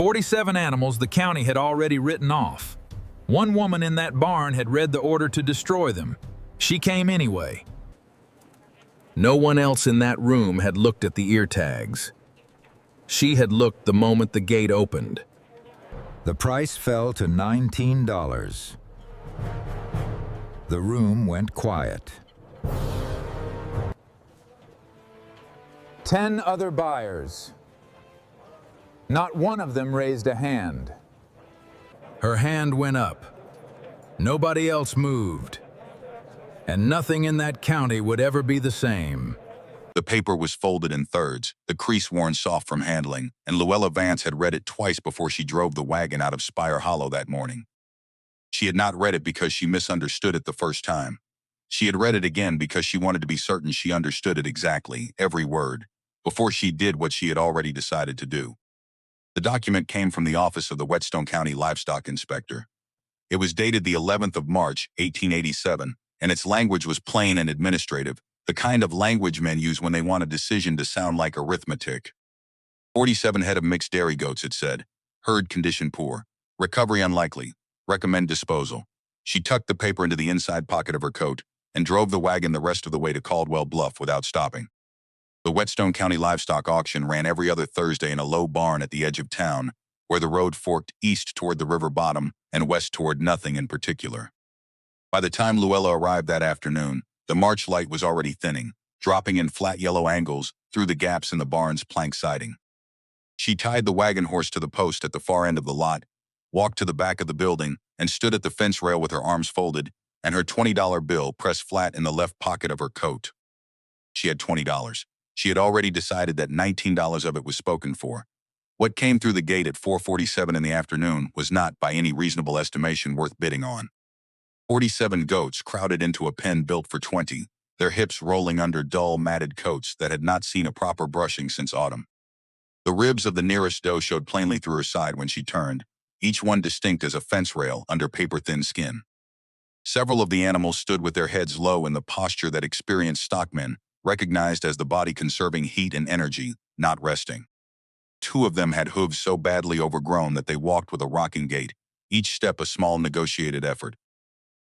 47 animals the county had already written off. One woman in that barn had read the order to destroy them. She came anyway. No one else in that room had looked at the ear tags. She had looked the moment the gate opened. The price fell to $19. The room went quiet. 10 other buyers. Not one of them raised a hand. Her hand went up. Nobody else moved. And nothing in that county would ever be the same. The paper was folded in thirds, the crease worn soft from handling, and Luella Vance had read it twice before she drove the wagon out of Spire Hollow that morning. She had not read it because she misunderstood it the first time. She had read it again because she wanted to be certain she understood it exactly, every word, before she did what she had already decided to do. The document came from the office of the Whetstone County Livestock Inspector. It was dated the 11th of March, 1887, and its language was plain and administrative, the kind of language men use when they want a decision to sound like arithmetic. 47 head of mixed dairy goats, it said. Herd condition poor. Recovery unlikely. Recommend disposal. She tucked the paper into the inside pocket of her coat and drove the wagon the rest of the way to Caldwell Bluff without stopping. The Whetstone County Livestock Auction ran every other Thursday in a low barn at the edge of town, where the road forked east toward the river bottom and west toward nothing in particular. By the time Luella arrived that afternoon, the March light was already thinning, dropping in flat yellow angles through the gaps in the barn's plank siding. She tied the wagon horse to the post at the far end of the lot, walked to the back of the building, and stood at the fence rail with her arms folded and her $20 bill pressed flat in the left pocket of her coat. She had $20. She had already decided that $19 of it was spoken for. What came through the gate at 4:47 in the afternoon was not, by any reasonable estimation, worth bidding on. 47 goats crowded into a pen built for 20, their hips rolling under dull, matted coats that had not seen a proper brushing since autumn. The ribs of the nearest doe showed plainly through her side when she turned, each one distinct as a fence rail under paper-thin skin. Several of the animals stood with their heads low in the posture that experienced stockmen recognized as the body conserving heat and energy, not resting. 2 of them had hooves so badly overgrown that they walked with a rocking gait, each step a small negotiated effort.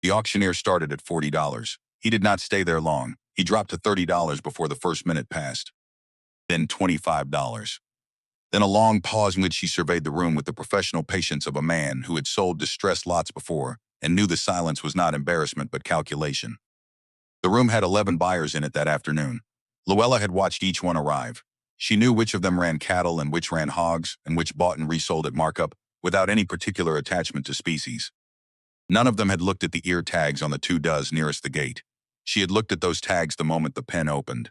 The auctioneer started at $40. He did not stay there long. He dropped to $30 before the first minute passed. Then $25. Then a long pause in which he surveyed the room with the professional patience of a man who had sold distressed lots before and knew the silence was not embarrassment but calculation. The room had 11 buyers in it that afternoon. Luella had watched each one arrive. She knew which of them ran cattle and which ran hogs and which bought and resold at markup without any particular attachment to species. None of them had looked at the ear tags on the 2 does nearest the gate. She had looked at those tags the moment the pen opened.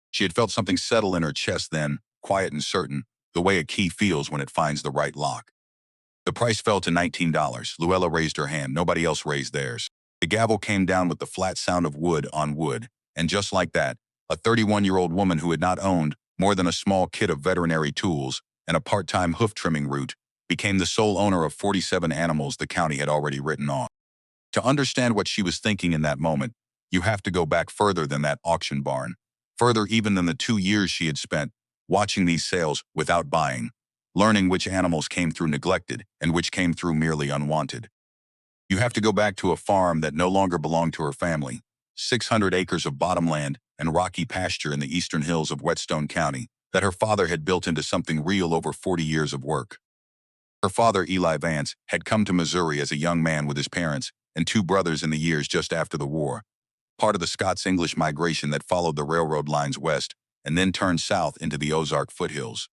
She had felt something settle in her chest then, quiet and certain, the way a key feels when it finds the right lock. The price fell to $19. Luella raised her hand. Nobody else raised theirs. The gavel came down with the flat sound of wood on wood, and just like that, a 31-year-old woman who had not owned more than a small kit of veterinary tools and a part-time hoof-trimming route became the sole owner of 47 animals the county had already written off. To understand what she was thinking in that moment, you have to go back further than that auction barn, further even than the 2 years she had spent watching these sales without buying, learning which animals came through neglected and which came through merely unwanted. You have to go back to a farm that no longer belonged to her family, 600 acres of bottomland and rocky pasture in the eastern hills of Whetstone County that her father had built into something real over 40 years of work. Her father, Eli Vance, had come to Missouri as a young man with his parents and 2 brothers in the years just after the war, part of the Scots-English migration that followed the railroad lines west and then turned south into the Ozark foothills.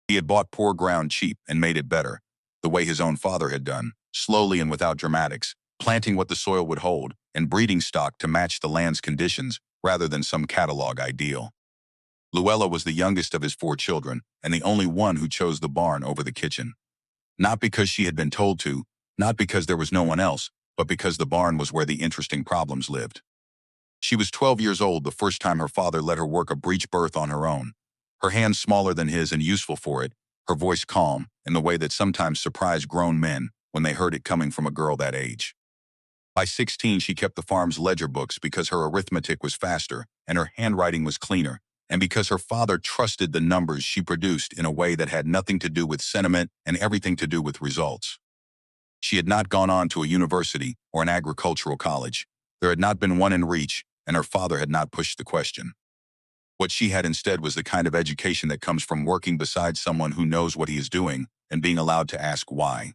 He had bought poor ground cheap and made it better, the way his own father had done, slowly and without dramatics, planting what the soil would hold and breeding stock to match the land's conditions rather than some catalog ideal. Luella was the youngest of his 4 children and the only one who chose the barn over the kitchen. Not because she had been told to, not because there was no one else, but because the barn was where the interesting problems lived. She was 12 years old the first time her father let her work a breech berth on her own, her hands smaller than his and useful for it, her voice calm in the way that sometimes surprised grown men when they heard it coming from a girl that age. By 16, she kept the farm's ledger books because her arithmetic was faster and her handwriting was cleaner, and because her father trusted the numbers she produced in a way that had nothing to do with sentiment and everything to do with results. She had not gone on to a university or an agricultural college. There had not been one in reach, and her father had not pushed the question. What she had instead was the kind of education that comes from working beside someone who knows what he is doing and being allowed to ask why.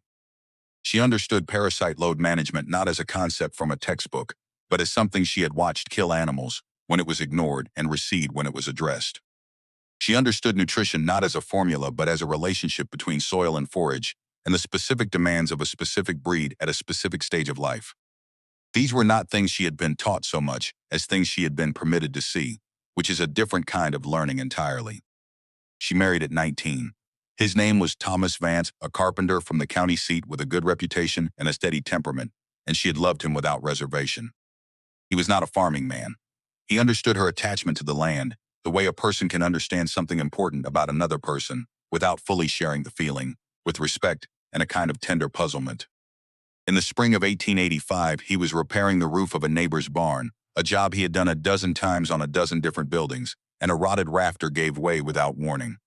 She understood parasite load management not as a concept from a textbook, but as something she had watched kill animals when it was ignored and recede when it was addressed. She understood nutrition not as a formula but as a relationship between soil and forage and the specific demands of a specific breed at a specific stage of life. These were not things she had been taught so much as things she had been permitted to see, which is a different kind of learning entirely. She married at 19. His name was Thomas Vance, a carpenter from the county seat with a good reputation and a steady temperament, and she had loved him without reservation. He was not a farming man. He understood her attachment to the land, the way a person can understand something important about another person without fully sharing the feeling, with respect and a kind of tender puzzlement. In the spring of 1885, he was repairing the roof of a neighbor's barn, a job he had done a dozen times on a dozen different buildings, and a rotted rafter gave way without warning.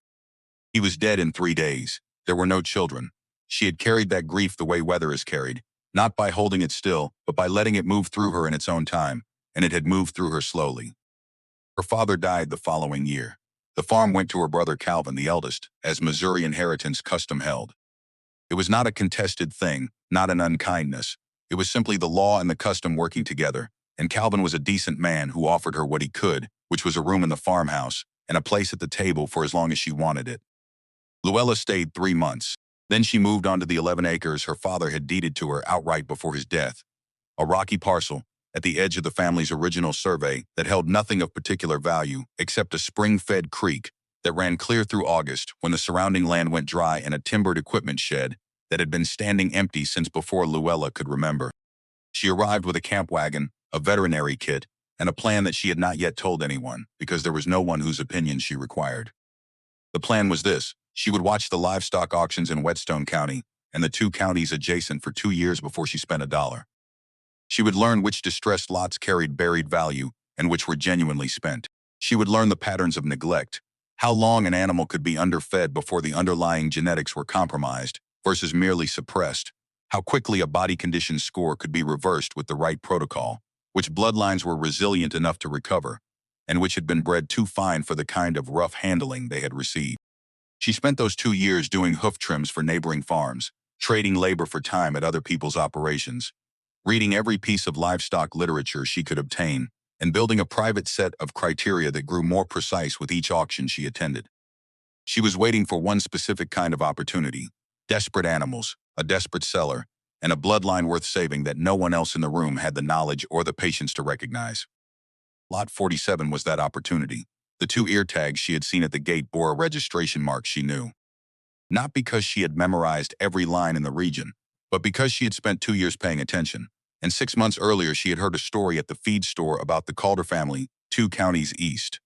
He was dead in 3 days. There were no children. She had carried that grief the way weather is carried, not by holding it still, but by letting it move through her in its own time, and it had moved through her slowly. Her father died the following year. The farm went to her brother Calvin, the eldest, as Missouri inheritance custom held. It was not a contested thing, not an unkindness. It was simply the law and the custom working together, and Calvin was a decent man who offered her what he could, which was a room in the farmhouse and a place at the table for as long as she wanted it. Luella stayed 3 months. Then she moved on to the 11 acres her father had deeded to her outright before his death, a rocky parcel at the edge of the family's original survey that held nothing of particular value except a spring-fed creek that ran clear through August when the surrounding land went dry and a timbered equipment shed that had been standing empty since before Luella could remember. She arrived with a camp wagon, a veterinary kit, and a plan that she had not yet told anyone because there was no one whose opinion she required. The plan was this: she would watch the livestock auctions in Whetstone County and the 2 counties adjacent for 2 years before she spent a dollar. She would learn which distressed lots carried buried value and which were genuinely spent. She would learn the patterns of neglect, how long an animal could be underfed before the underlying genetics were compromised versus merely suppressed, how quickly a body condition score could be reversed with the right protocol, which bloodlines were resilient enough to recover, and which had been bred too fine for the kind of rough handling they had received. She spent those 2 years doing hoof trims for neighboring farms, trading labor for time at other people's operations, reading every piece of livestock literature she could obtain, and building a private set of criteria that grew more precise with each auction she attended. She was waiting for one specific kind of opportunity: desperate animals, a desperate seller, and a bloodline worth saving that no one else in the room had the knowledge or the patience to recognize. Lot 47 was that opportunity. The 2 ear tags she had seen at the gate bore a registration mark she knew. Not because she had memorized every line in the region, but because she had spent 2 years paying attention, and 6 months earlier she had heard a story at the feed store about the Calder family, 2 counties east,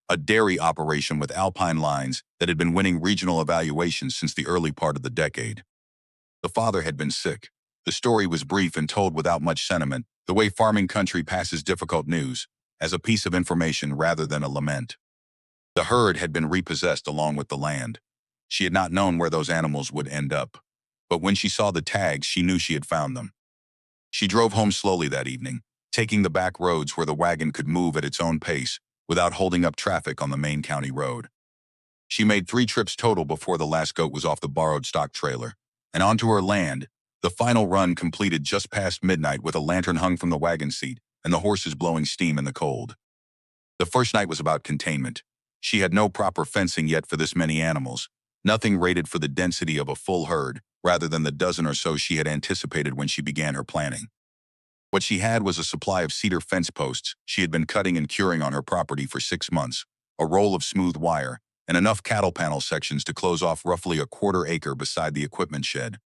a dairy operation with Alpine lines that had been winning regional evaluations since the early part of the decade. The father had been sick. The story was brief and told without much sentiment, the way farming country passes difficult news, as a piece of information rather than a lament. The herd had been repossessed along with the land. She had not known where those animals would end up, but when she saw the tags, she knew she had found them. She drove home slowly that evening, taking the back roads where the wagon could move at its own pace without holding up traffic on the main county road. She made 3 trips total before the last goat was off the borrowed stock trailer and onto her land, the final run completed just past midnight with a lantern hung from the wagon seat and the horses blowing steam in the cold. The first night was about containment. She had no proper fencing yet for this many animals, nothing rated for the density of a full herd, rather than the dozen or so she had anticipated when she began her planning. What she had was a supply of cedar fence posts she had been cutting and curing on her property for 6 months, a roll of smooth wire, and enough cattle panel sections to close off roughly a 1/4 acre beside the equipment shed.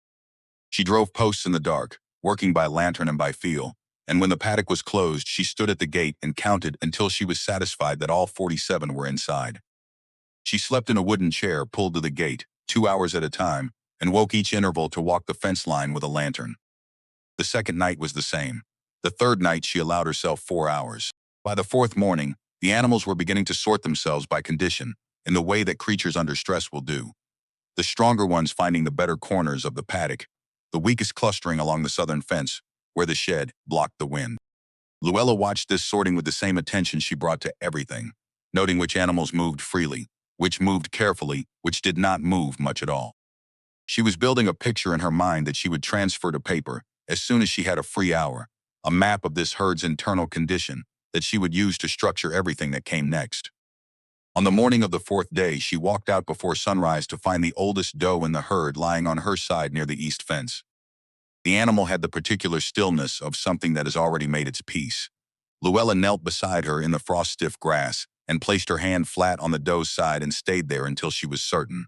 She drove posts in the dark, working by lantern and by feel, and when the paddock was closed, she stood at the gate and counted until she was satisfied that all 47 were inside. She slept in a wooden chair pulled to the gate, 2 hours at a time, and woke each interval to walk the fence line with a lantern. The second night was the same. The third night she allowed herself 4 hours. By the 4th morning, The animals were beginning to sort themselves by condition, in the way that creatures under stress will do. The stronger ones finding the better corners of the paddock, the weakest clustering along the southern fence, where the shed blocked the wind. Luella watched this sorting with the same attention she brought to everything, noting which animals moved freely, which moved carefully, which did not move much at all. She was building a picture in her mind that she would transfer to paper as soon as she had a free hour, a map of this herd's internal condition that she would use to structure everything that came next. On the morning of the fourth day, she walked out before sunrise to find the oldest doe in the herd lying on her side near the east fence. The animal had the particular stillness of something that has already made its peace. Luella knelt beside her in the frost-stiff grass and placed her hand flat on the doe's side and stayed there until she was certain.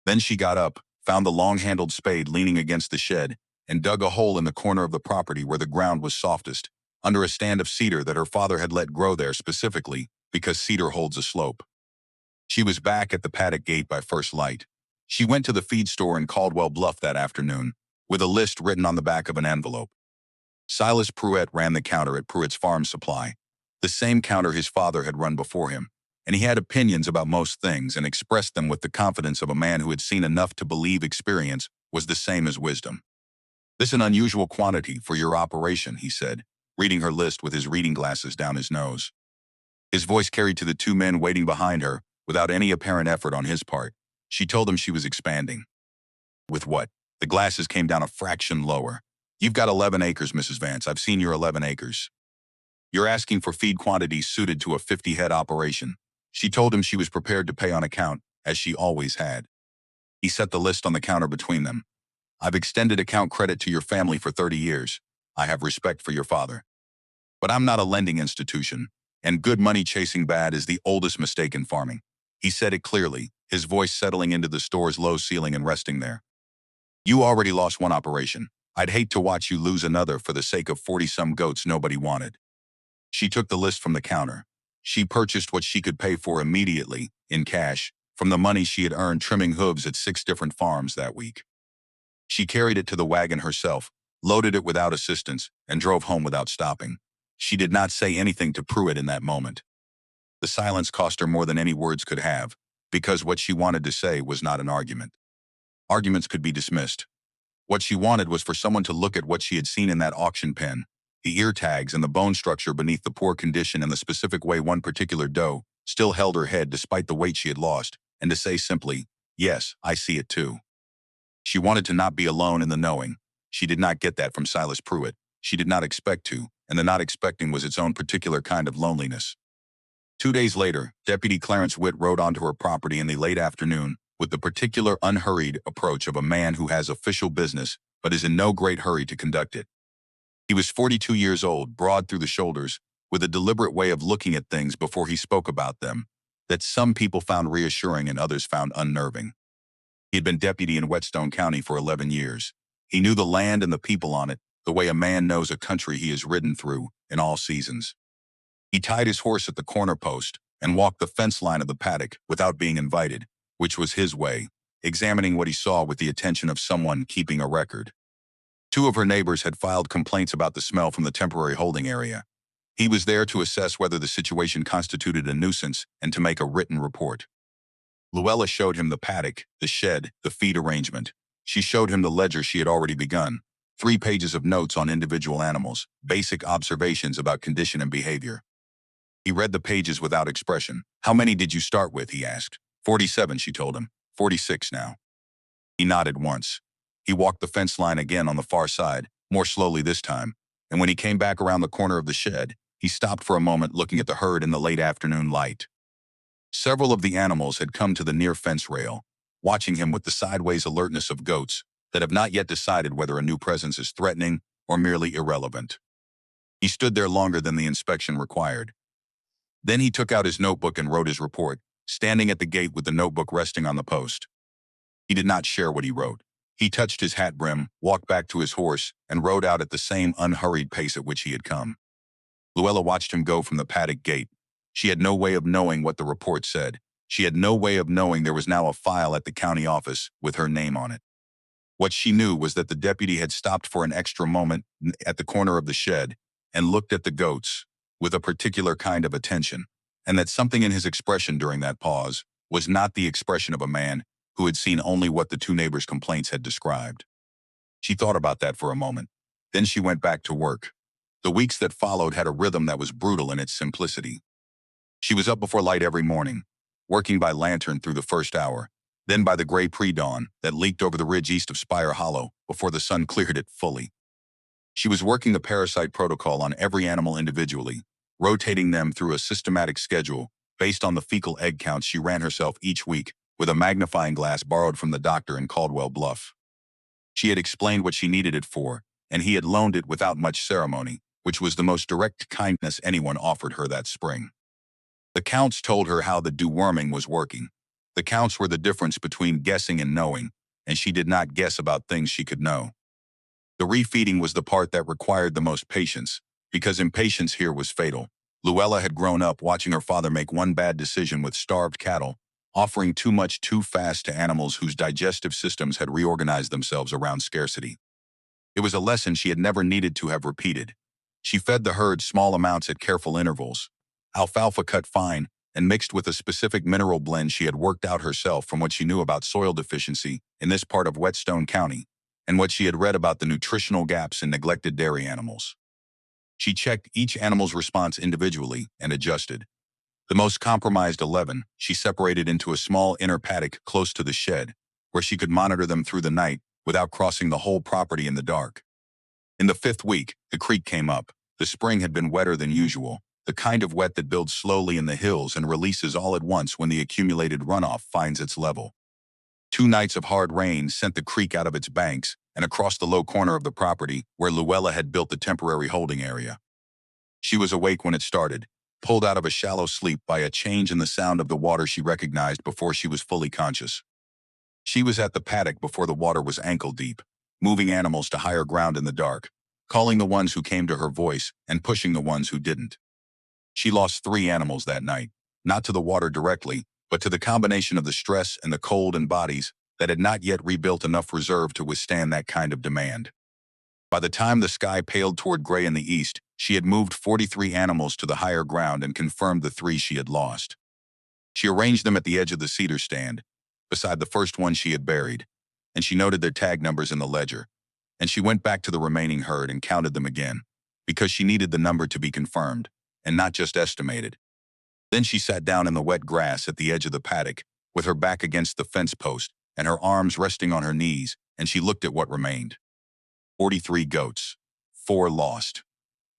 Then she got up, found the long-handled spade leaning against the shed, and dug a hole in the corner of the property where the ground was softest, under a stand of cedar that her father had let grow there specifically because cedar holds a slope. She was back at the paddock gate by first light. She went to the feed store in Caldwell Bluff that afternoon, with a list written on the back of an envelope. Silas Pruitt ran the counter at Pruitt's Farm Supply, the same counter his father had run before him, and he had opinions about most things and expressed them with the confidence of a man who had seen enough to believe experience was the same as wisdom. "This is an unusual quantity for your operation," he said, reading her list with his reading glasses down his nose. His voice carried to the two men waiting behind her, without any apparent effort on his part. She told him she was expanding. With what? The glasses came down a fraction lower. "You've got 11 acres, Mrs. Vance. I've seen your 11 acres. You're asking for feed quantities suited to a 50-head operation." She told him she was prepared to pay on account, as she always had. He set the list on the counter between them. "I've extended account credit to your family for 30 years. I have respect for your father. But I'm not a lending institution, and good money chasing bad is the oldest mistake in farming." He said it clearly, his voice settling into the store's low ceiling and resting there. "You already lost one operation. I'd hate to watch you lose another for the sake of 40-some goats nobody wanted." She took the list from the counter. She purchased what she could pay for immediately, in cash, from the money she had earned trimming hooves at 6 different farms that week. She carried it to the wagon herself, loaded it without assistance, and drove home without stopping. She did not say anything to Pruitt in that moment. The silence cost her more than any words could have, because what she wanted to say was not an argument. Arguments could be dismissed. What she wanted was for someone to look at what she had seen in that auction pen, the ear tags and the bone structure beneath the poor condition and the specific way one particular doe still held her head despite the weight she had lost, and to say simply, "Yes, I see it too." She wanted to not be alone in the knowing. She did not get that from Silas Pruitt. She did not expect to, and the not expecting was its own particular kind of loneliness. 2 days later, Deputy Clarence Witt rode onto her property in the late afternoon with the particular unhurried approach of a man who has official business but is in no great hurry to conduct it. He was 42 years old, broad through the shoulders, with a deliberate way of looking at things before he spoke about them that some people found reassuring and others found unnerving. He had been deputy in Whetstone County for 11 years. He knew the land and the people on it the way a man knows a country he has ridden through in all seasons. He tied his horse at the corner post and walked the fence line of the paddock without being invited, which was his way, examining what he saw with the attention of someone keeping a record. 2 of her neighbors had filed complaints about the smell from the temporary holding area. He was there to assess whether the situation constituted a nuisance and to make a written report. Luella showed him the paddock, the shed, the feed arrangement. She showed him the ledger she had already begun, 3 pages of notes on individual animals, basic observations about condition and behavior. He read the pages without expression. "How many did you start with?" he asked. 47, she told him. 46 now. He nodded once. He walked the fence line again on the far side, more slowly this time, and when he came back around the corner of the shed, he stopped for a moment looking at the herd in the late afternoon light. Several of the animals had come to the near fence rail, watching him with the sideways alertness of goats that have not yet decided whether a new presence is threatening or merely irrelevant. He stood there longer than the inspection required. Then he took out his notebook and wrote his report, standing at the gate with the notebook resting on the post. He did not share what he wrote. He touched his hat brim, walked back to his horse, and rode out at the same unhurried pace at which he had come. Luella watched him go from the paddock gate. She had no way of knowing what the report said. She had no way of knowing there was now a file at the county office with her name on it. What she knew was that the deputy had stopped for an extra moment at the corner of the shed and looked at the goats with a particular kind of attention, and that something in his expression during that pause was not the expression of a man who had seen only what the two neighbors' complaints had described. She thought about that for a moment. Then she went back to work. The weeks that followed had a rhythm that was brutal in its simplicity. She was up before light every morning, working by lantern through the first hour, then by the gray pre-dawn that leaked over the ridge east of Spire Hollow before the sun cleared it fully. She was working the parasite protocol on every animal individually, rotating them through a systematic schedule based on the fecal egg counts she ran herself each week with a magnifying glass borrowed from the doctor in Caldwell Bluff. She had explained what she needed it for, and he had loaned it without much ceremony, which was the most direct kindness anyone offered her that spring. The counts told her how the deworming was working. The counts were the difference between guessing and knowing, and she did not guess about things she could know. The refeeding was the part that required the most patience, because impatience here was fatal. Luella had grown up watching her father make one bad decision with starved cattle, offering too much too fast to animals whose digestive systems had reorganized themselves around scarcity. It was a lesson she had never needed to have repeated. She fed the herd small amounts at careful intervals. Alfalfa cut fine and mixed with a specific mineral blend she had worked out herself from what she knew about soil deficiency in this part of Whetstone County and what she had read about the nutritional gaps in neglected dairy animals. She checked each animal's response individually and adjusted. The most compromised 11 she separated into a small inner paddock close to the shed, where she could monitor them through the night without crossing the whole property in the dark. In the 5th week, the creek came up. The spring had been wetter than usual, the kind of wet that builds slowly in the hills and releases all at once when the accumulated runoff finds its level. 2 nights of hard rain sent the creek out of its banks and across the low corner of the property where Luella had built the temporary holding area. She was awake when it started, pulled out of a shallow sleep by a change in the sound of the water she recognized before she was fully conscious. She was at the paddock before the water was ankle deep, moving animals to higher ground in the dark, calling the ones who came to her voice and pushing the ones who didn't. She lost 3 animals that night, not to the water directly, but to the combination of the stress and the cold in bodies that had not yet rebuilt enough reserve to withstand that kind of demand. By the time the sky paled toward gray in the east, she had moved 43 animals to the higher ground and confirmed the 3 she had lost. She arranged them at the edge of the cedar stand, beside the first one she had buried, and she noted their tag numbers in the ledger. And she went back to the remaining herd and counted them again, because she needed the number to be confirmed, and not just estimated. Then she sat down in the wet grass at the edge of the paddock, with her back against the fence post and her arms resting on her knees, and she looked at what remained. 43 goats. 4 lost.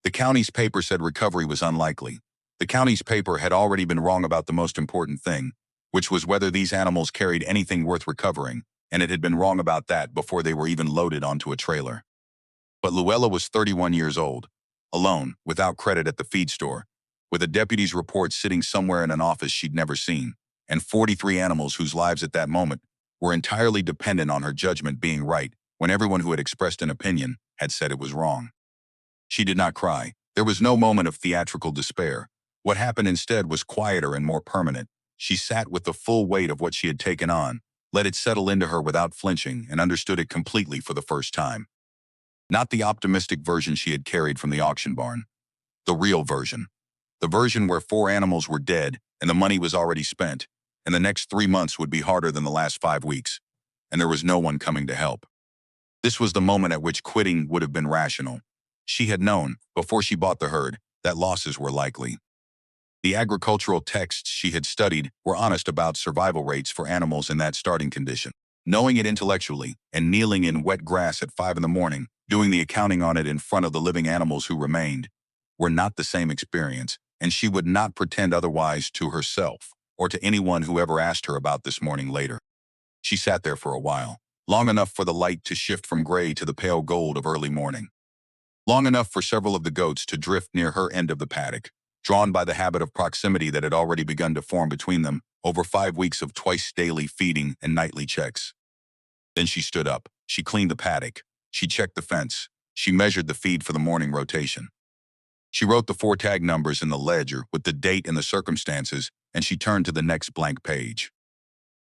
The county's paper said recovery was unlikely. The county's paper had already been wrong about the most important thing, which was whether these animals carried anything worth recovering, and it had been wrong about that before they were even loaded onto a trailer. But Luella was 31 years old, alone, without credit at the feed store, with a deputy's report sitting somewhere in an office she'd never seen, and 43 animals whose lives at that moment were entirely dependent on her judgment being right when everyone who had expressed an opinion had said it was wrong. She did not cry. There was no moment of theatrical despair. What happened instead was quieter and more permanent. She sat with the full weight of what she had taken on, let it settle into her without flinching, and understood it completely for the first time. Not the optimistic version she had carried from the auction barn. The real version. The version where 4 animals were dead and the money was already spent, and the next 3 months would be harder than the last 5 weeks, and there was no one coming to help. This was the moment at which quitting would have been rational. She had known, before she bought the herd, that losses were likely. The agricultural texts she had studied were honest about survival rates for animals in that starting condition. Knowing it intellectually and kneeling in wet grass at 5 in the morning, doing the accounting on it in front of the living animals who remained, were not the same experience, and she would not pretend otherwise to herself or to anyone who ever asked her about this morning later. She sat there for a while, long enough for the light to shift from gray to the pale gold of early morning. Long enough for several of the goats to drift near her end of the paddock, drawn by the habit of proximity that had already begun to form between them over 5 weeks of twice daily feeding and nightly checks. Then she stood up. She cleaned the paddock. She checked the fence. She measured the feed for the morning rotation. She wrote the 4 tag numbers in the ledger with the date and the circumstances, and she turned to the next blank page.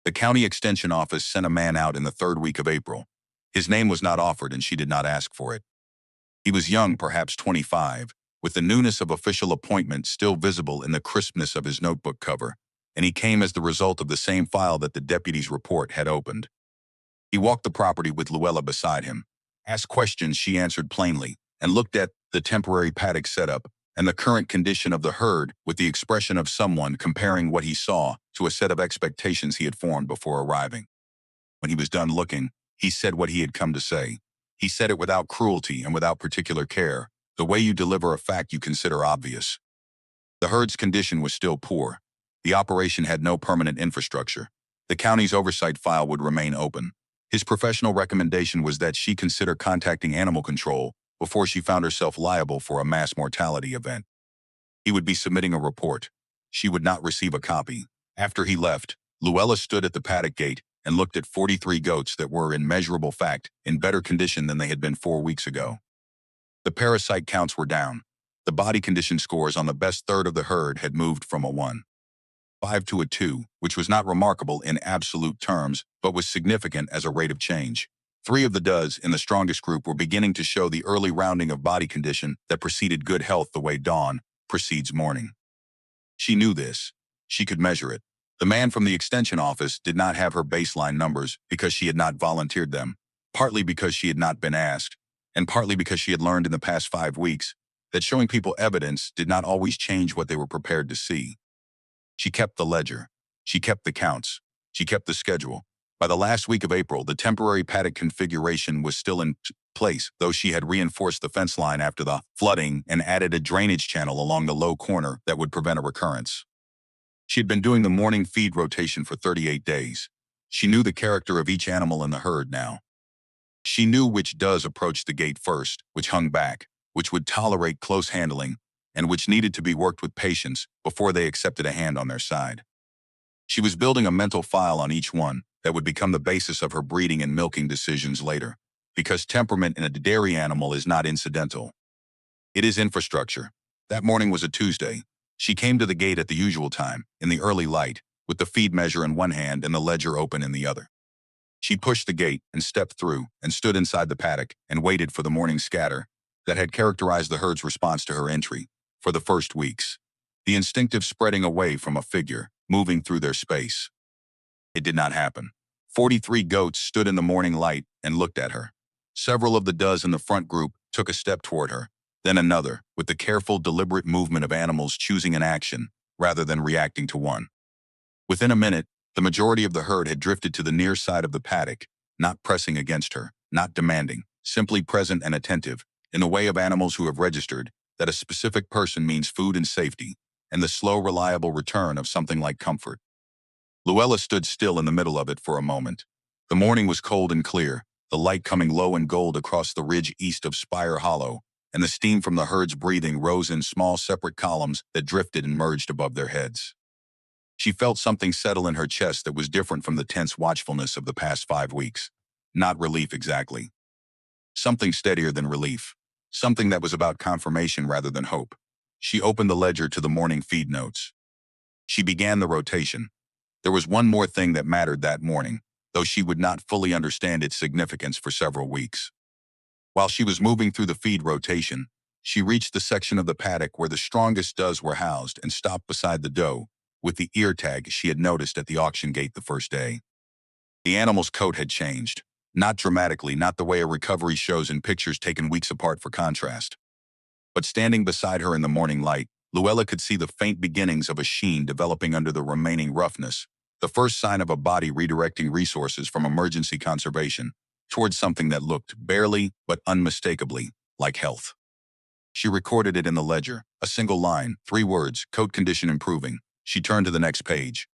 The county extension office sent a man out in the 3rd week of April. His name was not offered, and she did not ask for it. He was young, perhaps 25, with the newness of official appointment still visible in the crispness of his notebook cover, and he came as the result of the same file that the deputy's report had opened. He walked the property with Luella beside him, asked questions she answered plainly, and looked at the temporary paddock setup and the current condition of the herd with the expression of someone comparing what he saw to a set of expectations he had formed before arriving. When he was done looking, he said what he had come to say. He said it without cruelty and without particular care, the way you deliver a fact you consider obvious. The herd's condition was still poor. The operation had no permanent infrastructure. The county's oversight file would remain open. His professional recommendation was that she consider contacting animal control before she found herself liable for a mass mortality event. He would be submitting a report. She would not receive a copy. After he left, Luella stood at the paddock gate and looked at 43 goats that were, in measurable fact, in better condition than they had been 4 weeks ago. The parasite counts were down. The body condition scores on the best third of the herd had moved from a 1.5 to a 2, which was not remarkable in absolute terms, but was significant as a rate of change. 3 of the duds in the strongest group were beginning to show the early rounding of body condition that preceded good health the way dawn precedes morning. She knew this. She could measure it. The man from the extension office did not have her baseline numbers because she had not volunteered them, partly because she had not been asked, and partly because she had learned in the past 5 weeks that showing people evidence did not always change what they were prepared to see. She kept the ledger. She kept the counts. She kept the schedule. By the last week of April, the temporary paddock configuration was still in place, though she had reinforced the fence line after the flooding and added a drainage channel along the low corner that would prevent a recurrence. She had been doing the morning feed rotation for 38 days. She knew the character of each animal in the herd now. She knew which does approach the gate first, which hung back, which would tolerate close handling, and which needed to be worked with patience before they accepted a hand on their side. She was building a mental file on each one that would become the basis of her breeding and milking decisions later, because temperament in a dairy animal is not incidental. It is infrastructure. That morning was a Tuesday. She came to the gate at the usual time, in the early light, with the feed measure in one hand and the ledger open in the other. She pushed the gate and stepped through and stood inside the paddock and waited for the morning scatter that had characterized the herd's response to her entry for the first weeks. The instinctive spreading away from a figure, moving through their space. It did not happen. 43 goats stood in the morning light and looked at her. Several of the does in the front group took a step toward her, then another, with the careful, deliberate movement of animals choosing an action rather than reacting to one. Within a minute, the majority of the herd had drifted to the near side of the paddock, not pressing against her, not demanding, simply present and attentive, in the way of animals who have registered that a specific person means food and safety, and the slow, reliable return of something like comfort. Luella stood still in the middle of it for a moment. The morning was cold and clear, the light coming low and gold across the ridge east of Spire Hollow, and the steam from the herd's breathing rose in small separate columns that drifted and merged above their heads. She felt something settle in her chest that was different from the tense watchfulness of the past 5 weeks. Not relief exactly. Something steadier than relief. Something that was about confirmation rather than hope. She opened the ledger to the morning feed notes. She began the rotation. There was one more thing that mattered that morning, though she would not fully understand its significance for several weeks. While she was moving through the feed rotation, she reached the section of the paddock where the strongest does were housed and stopped beside the doe, with the ear tag she had noticed at the auction gate the first day. The animal's coat had changed. Not dramatically, not the way a recovery shows in pictures taken weeks apart for contrast. But standing beside her in the morning light, Luella could see the faint beginnings of a sheen developing under the remaining roughness, the first sign of a body redirecting resources from emergency conservation towards something that looked barely but unmistakably like health. She recorded it in the ledger, a single line, 3 words, coat condition improving. She turned to the next page.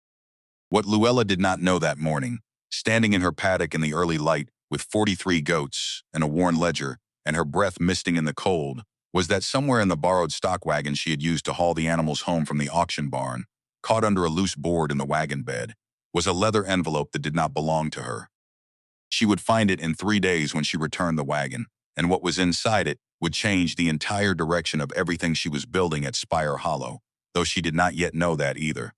What Luella did not know that morning, standing in her paddock in the early light with 43 goats and a worn ledger and her breath misting in the cold, was that somewhere in the borrowed stock wagon she had used to haul the animals home from the auction barn, caught under a loose board in the wagon bed, was a leather envelope that did not belong to her. She would find it in 3 days when she returned the wagon, and what was inside it would change the entire direction of everything she was building at Spire Hollow, though she did not yet know that either.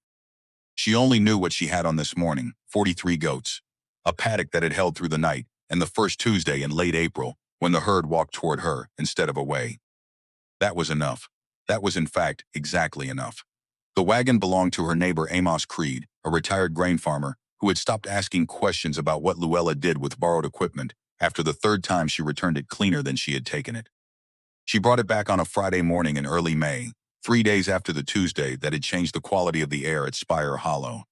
She only knew what she had on this morning, 43 goats, a paddock that had held through the night, and the first Tuesday in late April, when the herd walked toward her instead of away. That was enough. That was in fact exactly enough. The wagon belonged to her neighbor Amos Creed, a retired grain farmer, who had stopped asking questions about what Luella did with borrowed equipment after the third time she returned it cleaner than she had taken it. She brought it back on a Friday morning in early May, 3 days after the Tuesday that had changed the quality of the air at Spire Hollow.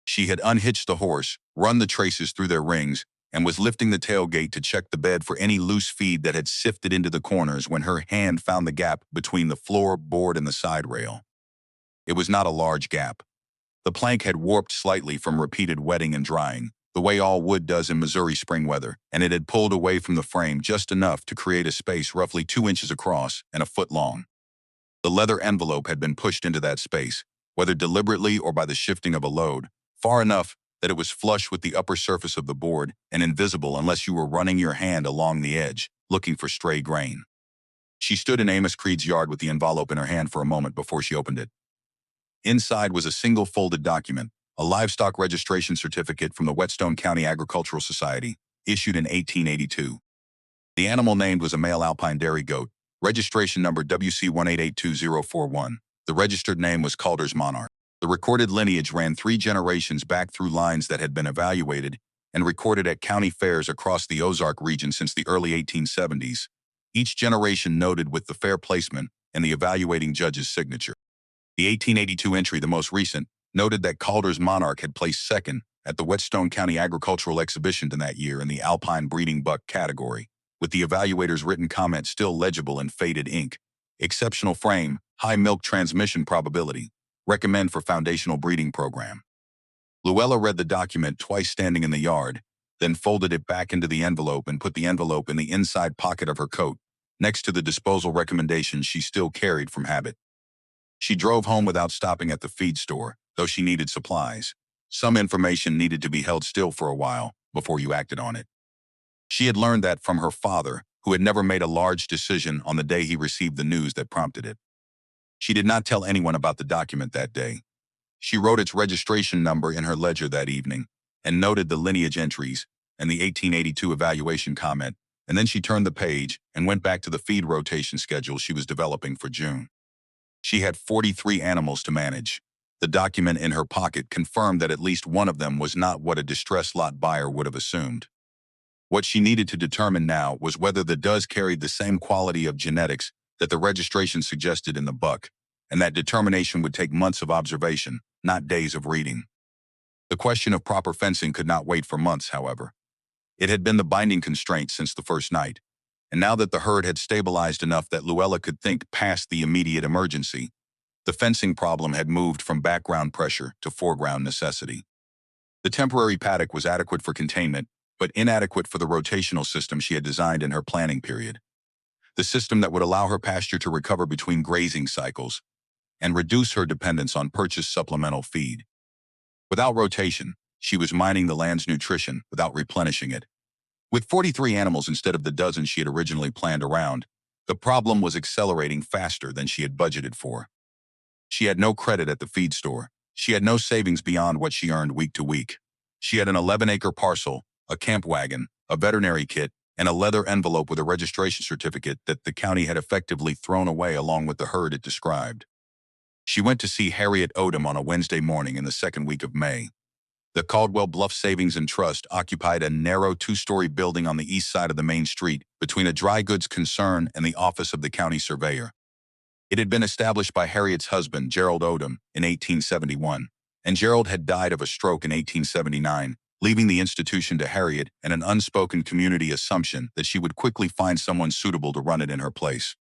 She had unhitched the horse, run the traces through their rings, and was lifting the tailgate to check the bed for any loose feed that had sifted into the corners when her hand found the gap between the floor board and the side rail. It was not a large gap. The plank had warped slightly from repeated wetting and drying, the way all wood does in Missouri spring weather, and it had pulled away from the frame just enough to create a space roughly 2 inches across and a foot long. The leather envelope had been pushed into that space, whether deliberately or by the shifting of a load, far enough that it was flush with the upper surface of the board and invisible unless you were running your hand along the edge, looking for stray grain. She stood in Amos Creed's yard with the envelope in her hand for a moment before she opened it. Inside was a single folded document, a livestock registration certificate from the Whetstone County Agricultural Society, issued in 1882. The animal named was a male Alpine dairy goat, registration number WC1882041. The registered name was Calder's Monarch. The recorded lineage ran 3 generations back through lines that had been evaluated and recorded at county fairs across the Ozark region since the early 1870s, each generation noted with the fair placement and the evaluating judge's signature. The 1882 entry, the most recent, noted that Calder's Monarch had placed second at the Whetstone County Agricultural Exhibition in that year in the Alpine breeding buck category, with the evaluator's written comment still legible in faded ink. Exceptional frame, high milk transmission probability. Recommend for foundational breeding program. Luella read the document twice standing in the yard, then folded it back into the envelope and put the envelope in the inside pocket of her coat, next to the disposal recommendations she still carried from habit. She drove home without stopping at the feed store, though she needed supplies. Some information needed to be held still for a while before you acted on it. She had learned that from her father, who had never made a large decision on the day he received the news that prompted it. She did not tell anyone about the document that day. She wrote its registration number in her ledger that evening and noted the lineage entries and the 1882 evaluation comment, and then she turned the page and went back to the feed rotation schedule she was developing for June. She had 43 animals to manage. The document in her pocket confirmed that at least one of them was not what a distressed lot buyer would have assumed. What she needed to determine now was whether the does carried the same quality of genetics that the registration suggested in the buck, and that determination would take months of observation, not days of reading. The question of proper fencing could not wait for months, however. It had been the binding constraint since the first night, and now that the herd had stabilized enough that Luella could think past the immediate emergency, the fencing problem had moved from background pressure to foreground necessity. The temporary paddock was adequate for containment, but inadequate for the rotational system she had designed in her planning period. The system that would allow her pasture to recover between grazing cycles and reduce her dependence on purchased supplemental feed. Without rotation, she was mining the land's nutrition without replenishing it. With 43 animals instead of the dozen she had originally planned around, the problem was accelerating faster than she had budgeted for. She had no credit at the feed store. She had no savings beyond what she earned week to week. She had an 11-acre parcel, a camp wagon, a veterinary kit, and a leather envelope with a registration certificate that the county had effectively thrown away along with the herd it described. She went to see Harriet Odom on a Wednesday morning in the second week of May. The Caldwell Bluff Savings and Trust occupied a narrow 2-story building on the east side of the main street between a dry goods concern and the office of the county surveyor. It had been established by Harriet's husband, Gerald Odom, in 1871, and Gerald had died of a stroke in 1879, leaving the institution to Harriet and an unspoken community assumption that she would quickly find someone suitable to run it in her place.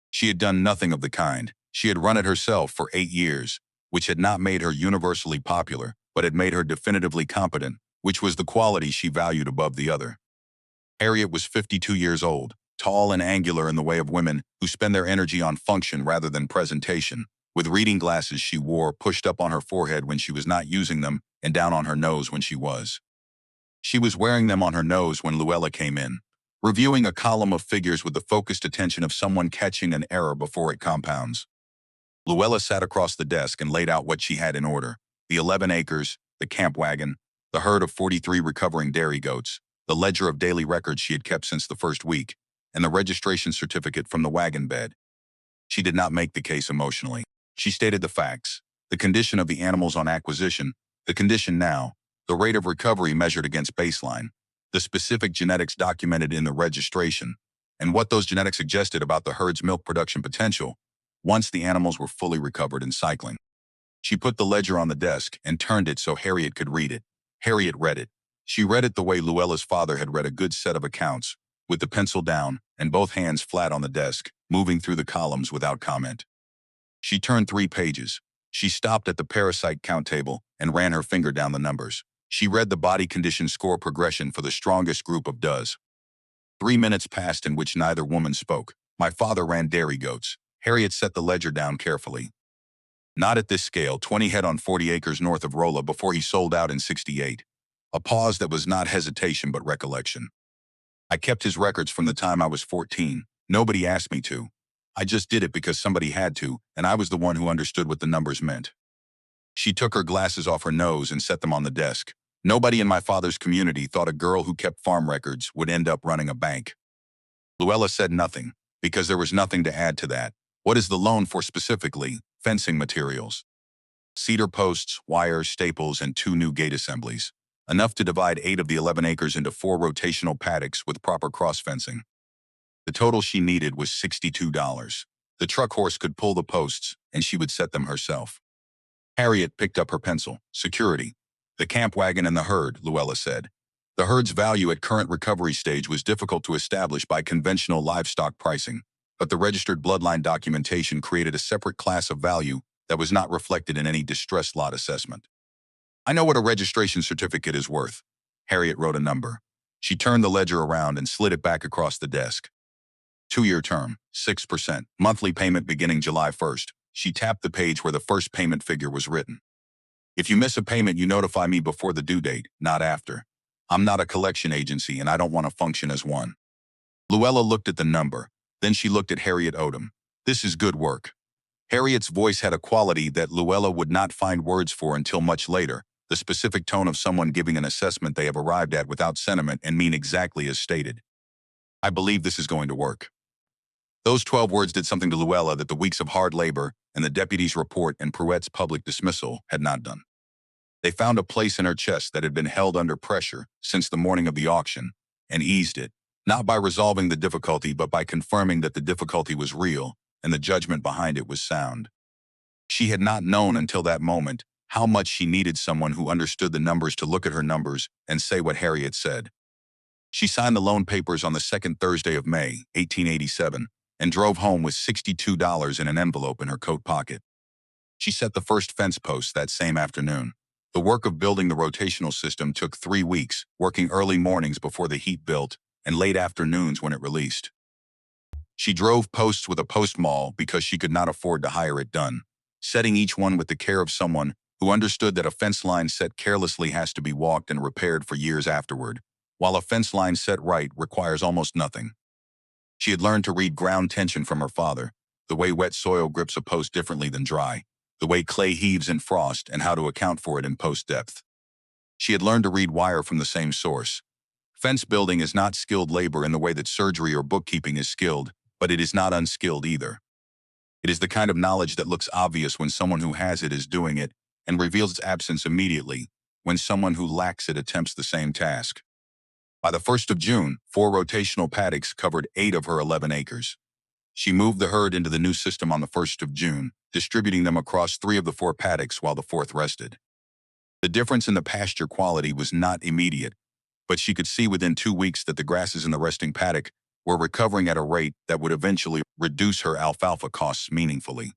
She had done nothing of the kind. She had run it herself for 8 years, which had not made her universally popular, but had made her definitively competent, which was the quality she valued above the other. Harriet was 52 years old, tall and angular in the way of women who spend their energy on function rather than presentation, with reading glasses she wore pushed up on her forehead when she was not using them and down on her nose when she was. She was wearing them on her nose when Luella came in, reviewing a column of figures with the focused attention of someone catching an error before it compounds. Luella sat across the desk and laid out what she had in order: the 11 acres, the camp wagon, the herd of 43 recovering dairy goats, the ledger of daily records she had kept since the first week, and the registration certificate from the wagon bed. She did not make the case emotionally. She stated the facts, the condition of the animals on acquisition, the condition now, the rate of recovery measured against baseline, the specific genetics documented in the registration, and what those genetics suggested about the herd's milk production potential once the animals were fully recovered and cycling. She put the ledger on the desk and turned it so Harriet could read it. Harriet read it. She read it the way Luella's father had read a good set of accounts, with the pencil down and both hands flat on the desk, moving through the columns without comment. She turned 3 pages. She stopped at the parasite count table and ran her finger down the numbers. She read the body condition score progression for the strongest group of does. 3 minutes passed in which neither woman spoke. My father ran dairy goats. Harriet set the ledger down carefully. Not at this scale, 20 head on 40 acres north of Rolla before he sold out in '68. A pause that was not hesitation but recollection. I kept his records from the time I was 14. Nobody asked me to. I just did it because somebody had to, and I was the one who understood what the numbers meant. She took her glasses off her nose and set them on the desk. Nobody in my father's community thought a girl who kept farm records would end up running a bank. Luella said nothing, because there was nothing to add to that. What is the loan for specifically? Fencing materials. Cedar posts, wire, staples, and 2 new gate assemblies. Enough to divide 8 of the 11 acres into 4 rotational paddocks with proper cross-fencing. The total she needed was $62. The truck horse could pull the posts, and she would set them herself. Harriet picked up her pencil. Security. The camp wagon and the herd, Luella said. The herd's value at current recovery stage was difficult to establish by conventional livestock pricing, but the registered bloodline documentation created a separate class of value that was not reflected in any distressed lot assessment. I know what a registration certificate is worth. Harriet wrote a number. She turned the ledger around and slid it back across the desk. 2-year term, 6%, monthly payment beginning July 1st. She tapped the page where the first payment figure was written. If you miss a payment, you notify me before the due date, not after. I'm not a collection agency and I don't want to function as one. Luella looked at the number. Then she looked at Harriet Odom. This is good work. Harriet's voice had a quality that Luella would not find words for until much later, the specific tone of someone giving an assessment they have arrived at without sentiment and mean exactly as stated. I believe this is going to work. Those 12 words did something to Luella that the weeks of hard labor and the deputy's report and Pruett's public dismissal had not done. They found a place in her chest that had been held under pressure since the morning of the auction and eased it, not by resolving the difficulty but by confirming that the difficulty was real and the judgment behind it was sound. She had not known until that moment how much she needed someone who understood the numbers to look at her numbers and say what Harriet said. She signed the loan papers on the second Thursday of May, 1887, and drove home with $62 in an envelope in her coat pocket. She set the first fence post that same afternoon. The work of building the rotational system took 3 weeks, working early mornings before the heat built and late afternoons when it released. She drove posts with a post maul because she could not afford to hire it done, setting each one with the care of someone who understood that a fence line set carelessly has to be walked and repaired for years afterward, while a fence line set right requires almost nothing. She had learned to read ground tension from her father, the way wet soil grips a post differently than dry, the way clay heaves in frost and how to account for it in post depth. She had learned to read wire from the same source. Fence building is not skilled labor in the way that surgery or bookkeeping is skilled, but it is not unskilled either. It is the kind of knowledge that looks obvious when someone who has it is doing it and reveals its absence immediately when someone who lacks it attempts the same task. By the 1st of June, 4 rotational paddocks covered 8 of her 11 acres. She moved the herd into the new system on the 1st of June, distributing them across 3 of the 4 paddocks while the 4th rested. The difference in the pasture quality was not immediate, but she could see within 2 weeks that the grasses in the resting paddock were recovering at a rate that would eventually reduce her alfalfa costs meaningfully.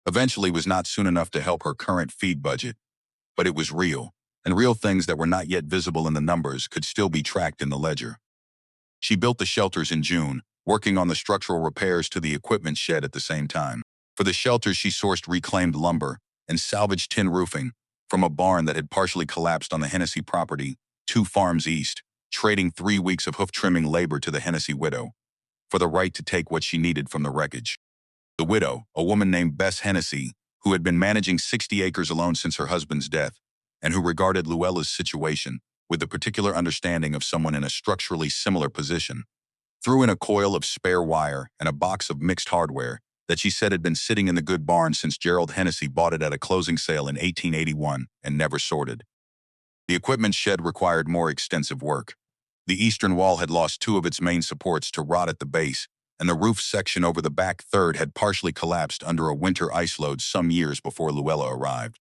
Eventually was not soon enough to help her current feed budget, but it was real, and real things that were not yet visible in the numbers could still be tracked in the ledger. She built the shelters in June, working on the structural repairs to the equipment shed at the same time. For the shelters, she sourced reclaimed lumber and salvaged tin roofing from a barn that had partially collapsed on the Hennessy property, 2 farms east, trading 3 weeks of hoof trimming labor to the Hennessy widow for the right to take what she needed from the wreckage. The widow, a woman named Bess Hennessy, who had been managing 60 acres alone since her husband's death, and who regarded Luella's situation with the particular understanding of someone in a structurally similar position, threw in a coil of spare wire and a box of mixed hardware that she said had been sitting in the good barn since Gerald Hennessy bought it at a closing sale in 1881 and never sorted. The equipment shed required more extensive work. The eastern wall had lost two of its main supports to rot at the base, and the roof section over the back third had partially collapsed under a winter ice load some years before Luella arrived.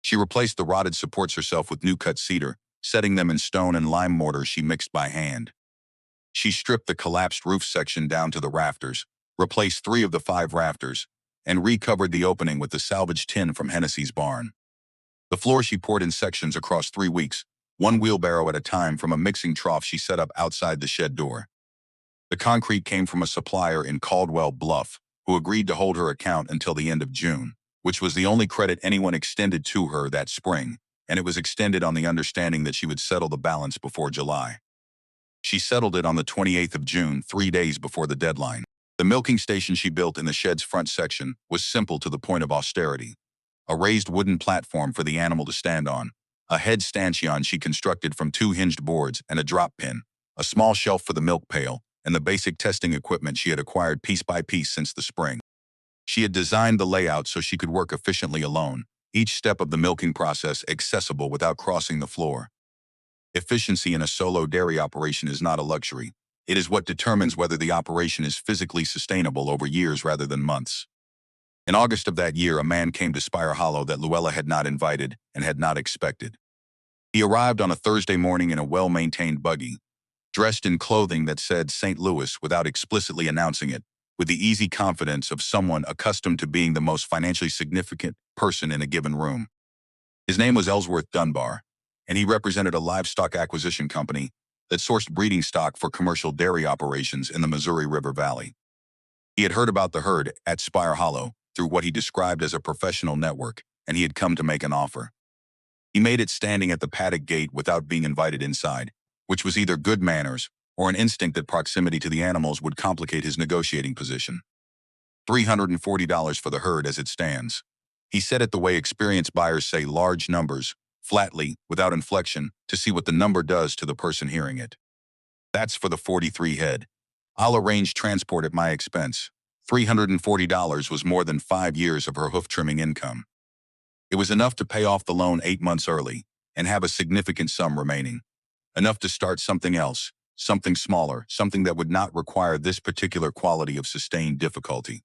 She replaced the rotted supports herself with new-cut cedar, setting them in stone and lime mortar she mixed by hand. She stripped the collapsed roof section down to the rafters, replaced 3 of the 5 rafters, and recovered the opening with the salvaged tin from Hennessy's barn. The floor she poured in sections across 3 weeks, 1 wheelbarrow at a time from a mixing trough she set up outside the shed door. The concrete came from a supplier in Caldwell Bluff, who agreed to hold her account until the end of June, which was the only credit anyone extended to her that spring, and it was extended on the understanding that she would settle the balance before July. She settled it on the 28th of June, 3 days before the deadline. The milking station she built in the shed's front section was simple to the point of austerity. A raised wooden platform for the animal to stand on, a head stanchion she constructed from 2 hinged boards and a drop pin, a small shelf for the milk pail, and the basic testing equipment she had acquired piece by piece since the spring. She had designed the layout so she could work efficiently alone, each step of the milking process accessible without crossing the floor. Efficiency in a solo dairy operation is not a luxury. It is what determines whether the operation is physically sustainable over years rather than months. In August of that year, a man came to Spire Hollow that Luella had not invited and had not expected. He arrived on a Thursday morning in a well-maintained buggy, dressed in clothing that said St. Louis without explicitly announcing it, with the easy confidence of someone accustomed to being the most financially significant person in a given room. His name was Ellsworth Dunbar, and he represented a livestock acquisition company that sourced breeding stock for commercial dairy operations in the Missouri River Valley. He had heard about the herd at Spire Hollow through what he described as a professional network, and he had come to make an offer. He made it standing at the paddock gate without being invited inside, which was either good manners or an instinct that proximity to the animals would complicate his negotiating position. $340 for the herd as it stands. He said it the way experienced buyers say large numbers, flatly, without inflection, to see what the number does to the person hearing it. That's for the 43 head. I'll arrange transport at my expense. $340 was more than 5 years of her hoof trimming income. It was enough to pay off the loan 8 months early and have a significant sum remaining. Enough to start something else, something smaller, something that would not require this particular quality of sustained difficulty.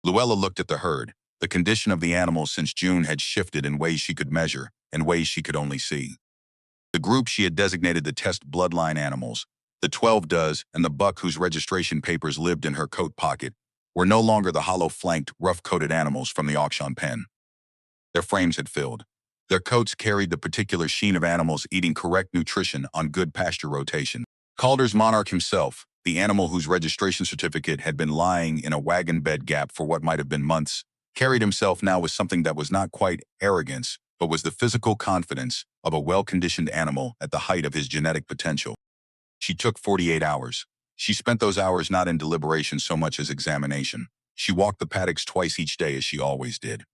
Luella looked at the herd. The condition of the animals since June had shifted in ways she could measure and ways she could only see. The group she had designated the test bloodline animals, the 12 does and the buck whose registration papers lived in her coat pocket, were no longer the hollow-flanked, rough-coated animals from the auction pen. Their frames had filled. Their coats carried the particular sheen of animals eating correct nutrition on good pasture rotation. Calder's monarch himself, the animal whose registration certificate had been lying in a wagon bed gap for what might have been months, carried himself now with something that was not quite arrogance, but was the physical confidence of a well-conditioned animal at the height of his genetic potential. She took 48 hours. She spent those hours not in deliberation so much as examination. She walked the paddocks twice each day as she always did.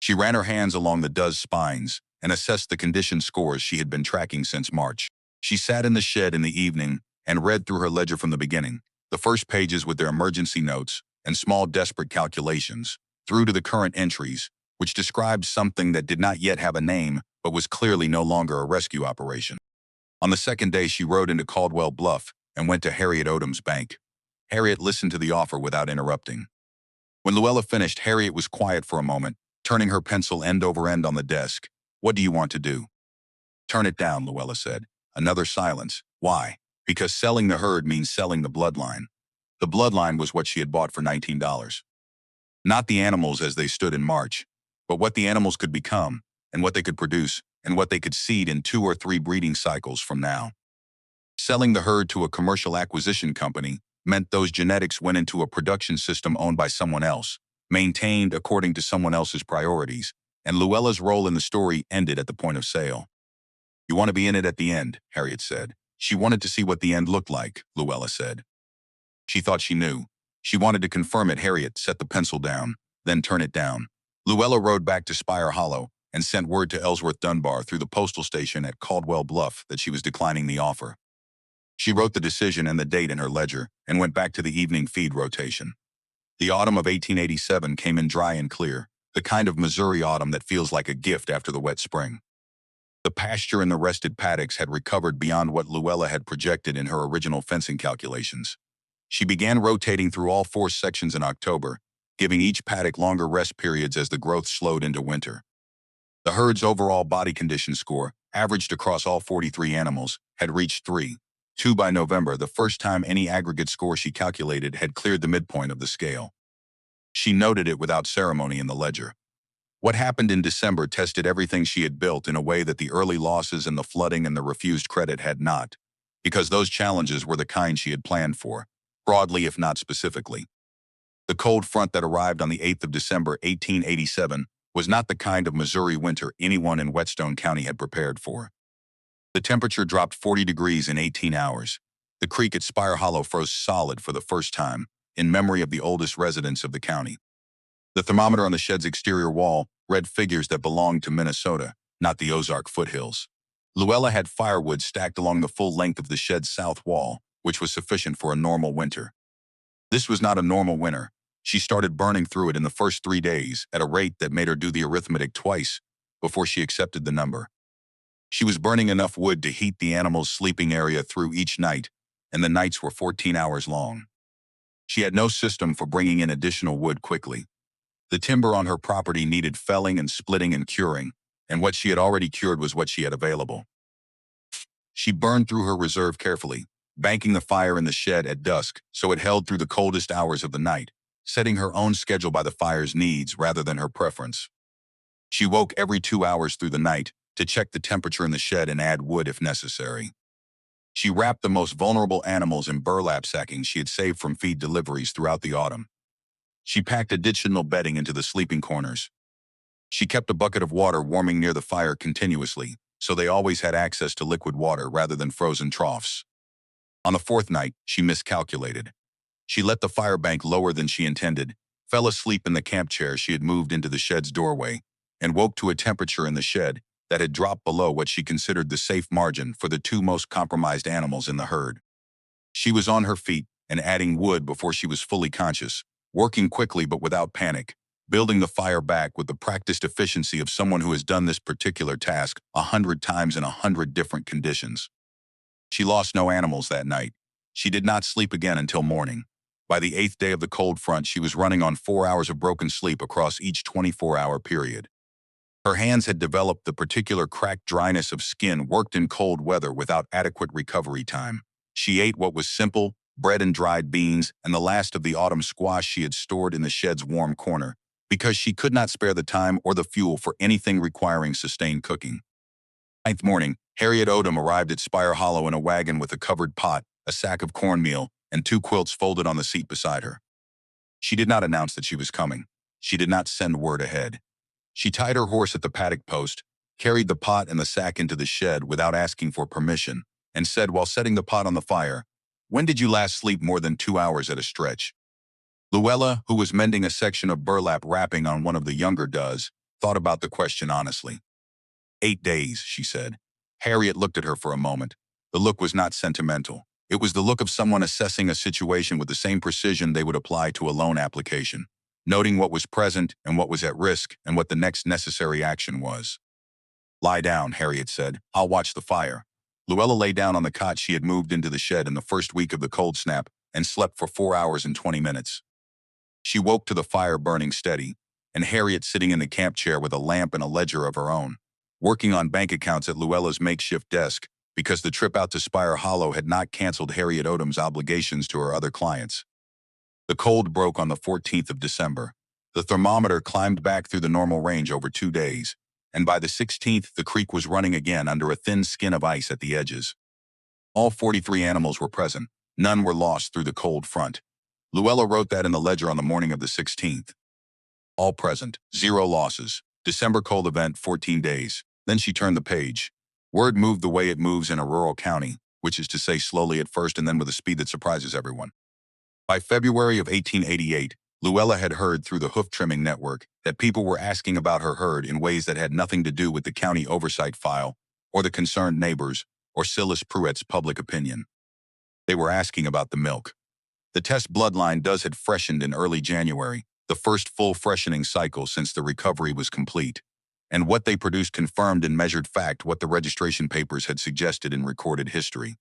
She ran her hands along the does spines and assessed the condition scores she had been tracking since March. She sat in the shed in the evening and read through her ledger from the beginning, the first pages with their emergency notes and small desperate calculations, through to the current entries, which described something that did not yet have a name but was clearly no longer a rescue operation. On the second day, she rode into Caldwell Bluff and went to Harriet Odom's bank. Harriet listened to the offer without interrupting. When Luella finished, Harriet was quiet for a moment, turning her pencil end over end on the desk. "What do you want to do?" "Turn it down," Luella said. Another silence. Why? Because selling the herd means selling the bloodline. The bloodline was what she had bought for $19. Not the animals as they stood in March, but what the animals could become, and what they could produce, and what they could seed in 2 or 3 breeding cycles from now. Selling the herd to a commercial acquisition company meant those genetics went into a production system owned by someone else, maintained according to someone else's priorities, and Luella's role in the story ended at the point of sale. "You want to be in it at the end," Harriet said. She wanted to see what the end looked like, Luella said. She thought she knew. She wanted to confirm it. Harriet set the pencil down, then turn it down. Luella rode back to Spire Hollow and sent word to Ellsworth Dunbar through the postal station at Caldwell Bluff that she was declining the offer. She wrote the decision and the date in her ledger and went back to the evening feed rotation. The autumn of 1887 came in dry and clear, the kind of Missouri autumn that feels like a gift after the wet spring. The pasture in the rested paddocks had recovered beyond what Luella had projected in her original fencing calculations. She began rotating through all 4 sections in October, giving each paddock longer rest periods as the growth slowed into winter. The herd's overall body condition score, averaged across all 43 animals, had reached 3.2 by November, the first time any aggregate score she calculated had cleared the midpoint of the scale. She noted it without ceremony in the ledger. What happened in December tested everything she had built in a way that the early losses and the flooding and the refused credit had not, because those challenges were the kind she had planned for, broadly if not specifically. The cold front that arrived on the 8th of December, 1887, was not the kind of Missouri winter anyone in Whetstone County had prepared for. The temperature dropped 40 degrees in 18 hours. The creek at Spire Hollow froze solid for the first time, in memory of the oldest residents of the county. The thermometer on the shed's exterior wall read figures that belonged to Minnesota, not the Ozark foothills. Luella had firewood stacked along the full length of the shed's south wall, which was sufficient for a normal winter. This was not a normal winter. She started burning through it in the first 3 days at a rate that made her do the arithmetic twice before she accepted the number. She was burning enough wood to heat the animal's sleeping area through each night, and the nights were 14 hours long. She had no system for bringing in additional wood quickly. The timber on her property needed felling and splitting and curing, and what she had already cured was what she had available. She burned through her reserve carefully, banking the fire in the shed at dusk so it held through the coldest hours of the night, setting her own schedule by the fire's needs rather than her preference. She woke every 2 hours through the night to check the temperature in the shed and add wood if necessary. She wrapped the most vulnerable animals in burlap sacking she had saved from feed deliveries throughout the autumn. She packed additional bedding into the sleeping corners. She kept a bucket of water warming near the fire continuously, so they always had access to liquid water rather than frozen troughs. On the 4th night, she miscalculated. She let the fire bank lower than she intended, fell asleep in the camp chair she had moved into the shed's doorway, and woke to a temperature in the shed that had dropped below what she considered the safe margin for the 2 most compromised animals in the herd. She was on her feet and adding wood before she was fully conscious, working quickly but without panic, building the fire back with the practiced efficiency of someone who has done this particular task 100 times in 100 different conditions. She lost no animals that night. She did not sleep again until morning. By the 8th day of the cold front, she was running on 4 hours of broken sleep across each 24-hour period. Her hands had developed the particular cracked dryness of skin worked in cold weather without adequate recovery time. She ate what was simple, bread and dried beans, and the last of the autumn squash she had stored in the shed's warm corner, because she could not spare the time or the fuel for anything requiring sustained cooking. 9th morning, Harriet Odom arrived at Spire Hollow in a wagon with a covered pot, a sack of cornmeal, and 2 quilts folded on the seat beside her. She did not announce that she was coming. She did not send word ahead. She tied her horse at the paddock post, carried the pot and the sack into the shed without asking for permission, and said while setting the pot on the fire, "When did you last sleep more than 2 hours at a stretch?" Luella, who was mending a section of burlap wrapping on one of the younger does, thought about the question honestly. 8 days, she said. Harriet looked at her for a moment. The look was not sentimental. It was the look of someone assessing a situation with the same precision they would apply to a loan application, noting what was present and what was at risk and what the next necessary action was. "Lie down," Harriet said. "I'll watch the fire." Luella lay down on the cot she had moved into the shed in the first week of the cold snap and slept for 4 hours and 20 minutes. She woke to the fire burning steady, and Harriet sitting in the camp chair with a lamp and a ledger of her own, working on bank accounts at Luella's makeshift desk because the trip out to Spire Hollow had not canceled Harriet Odom's obligations to her other clients. The cold broke on the 14th of December. The thermometer climbed back through the normal range over 2 days, and by the 16th, the creek was running again under a thin skin of ice at the edges. All 43 animals were present. None were lost through the cold front. Luella wrote that in the ledger on the morning of the 16th. All present, 0 losses. December cold event, 14 days. Then she turned the page. Word moved the way it moves in a rural county, which is to say slowly at first and then with a speed that surprises everyone. By February of 1888, Luella had heard through the hoof trimming network that people were asking about her herd in ways that had nothing to do with the county oversight file, or the concerned neighbors, or Silas Pruitt's public opinion. They were asking about the milk. The test bloodline had freshened in early January, the first full freshening cycle since the recovery was complete. And what they produced confirmed in measured fact what the registration papers had suggested in recorded history.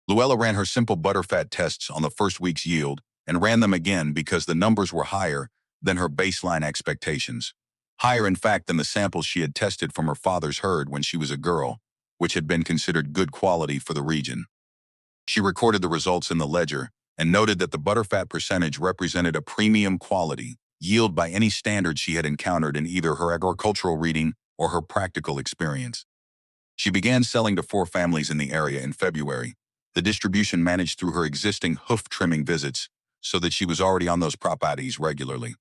Luella ran her simple butterfat tests on the first week's yield and ran them again because the numbers were higher than her baseline expectations. Higher, in fact, than the samples she had tested from her father's herd when she was a girl, which had been considered good quality for the region. She recorded the results in the ledger and noted that the butterfat percentage represented a premium quality yield by any standard she had encountered in either her agricultural reading or her practical experience. She began selling to 4 families in the area in February. The distribution managed through her existing hoof trimming visits so that she was already on those properties regularly.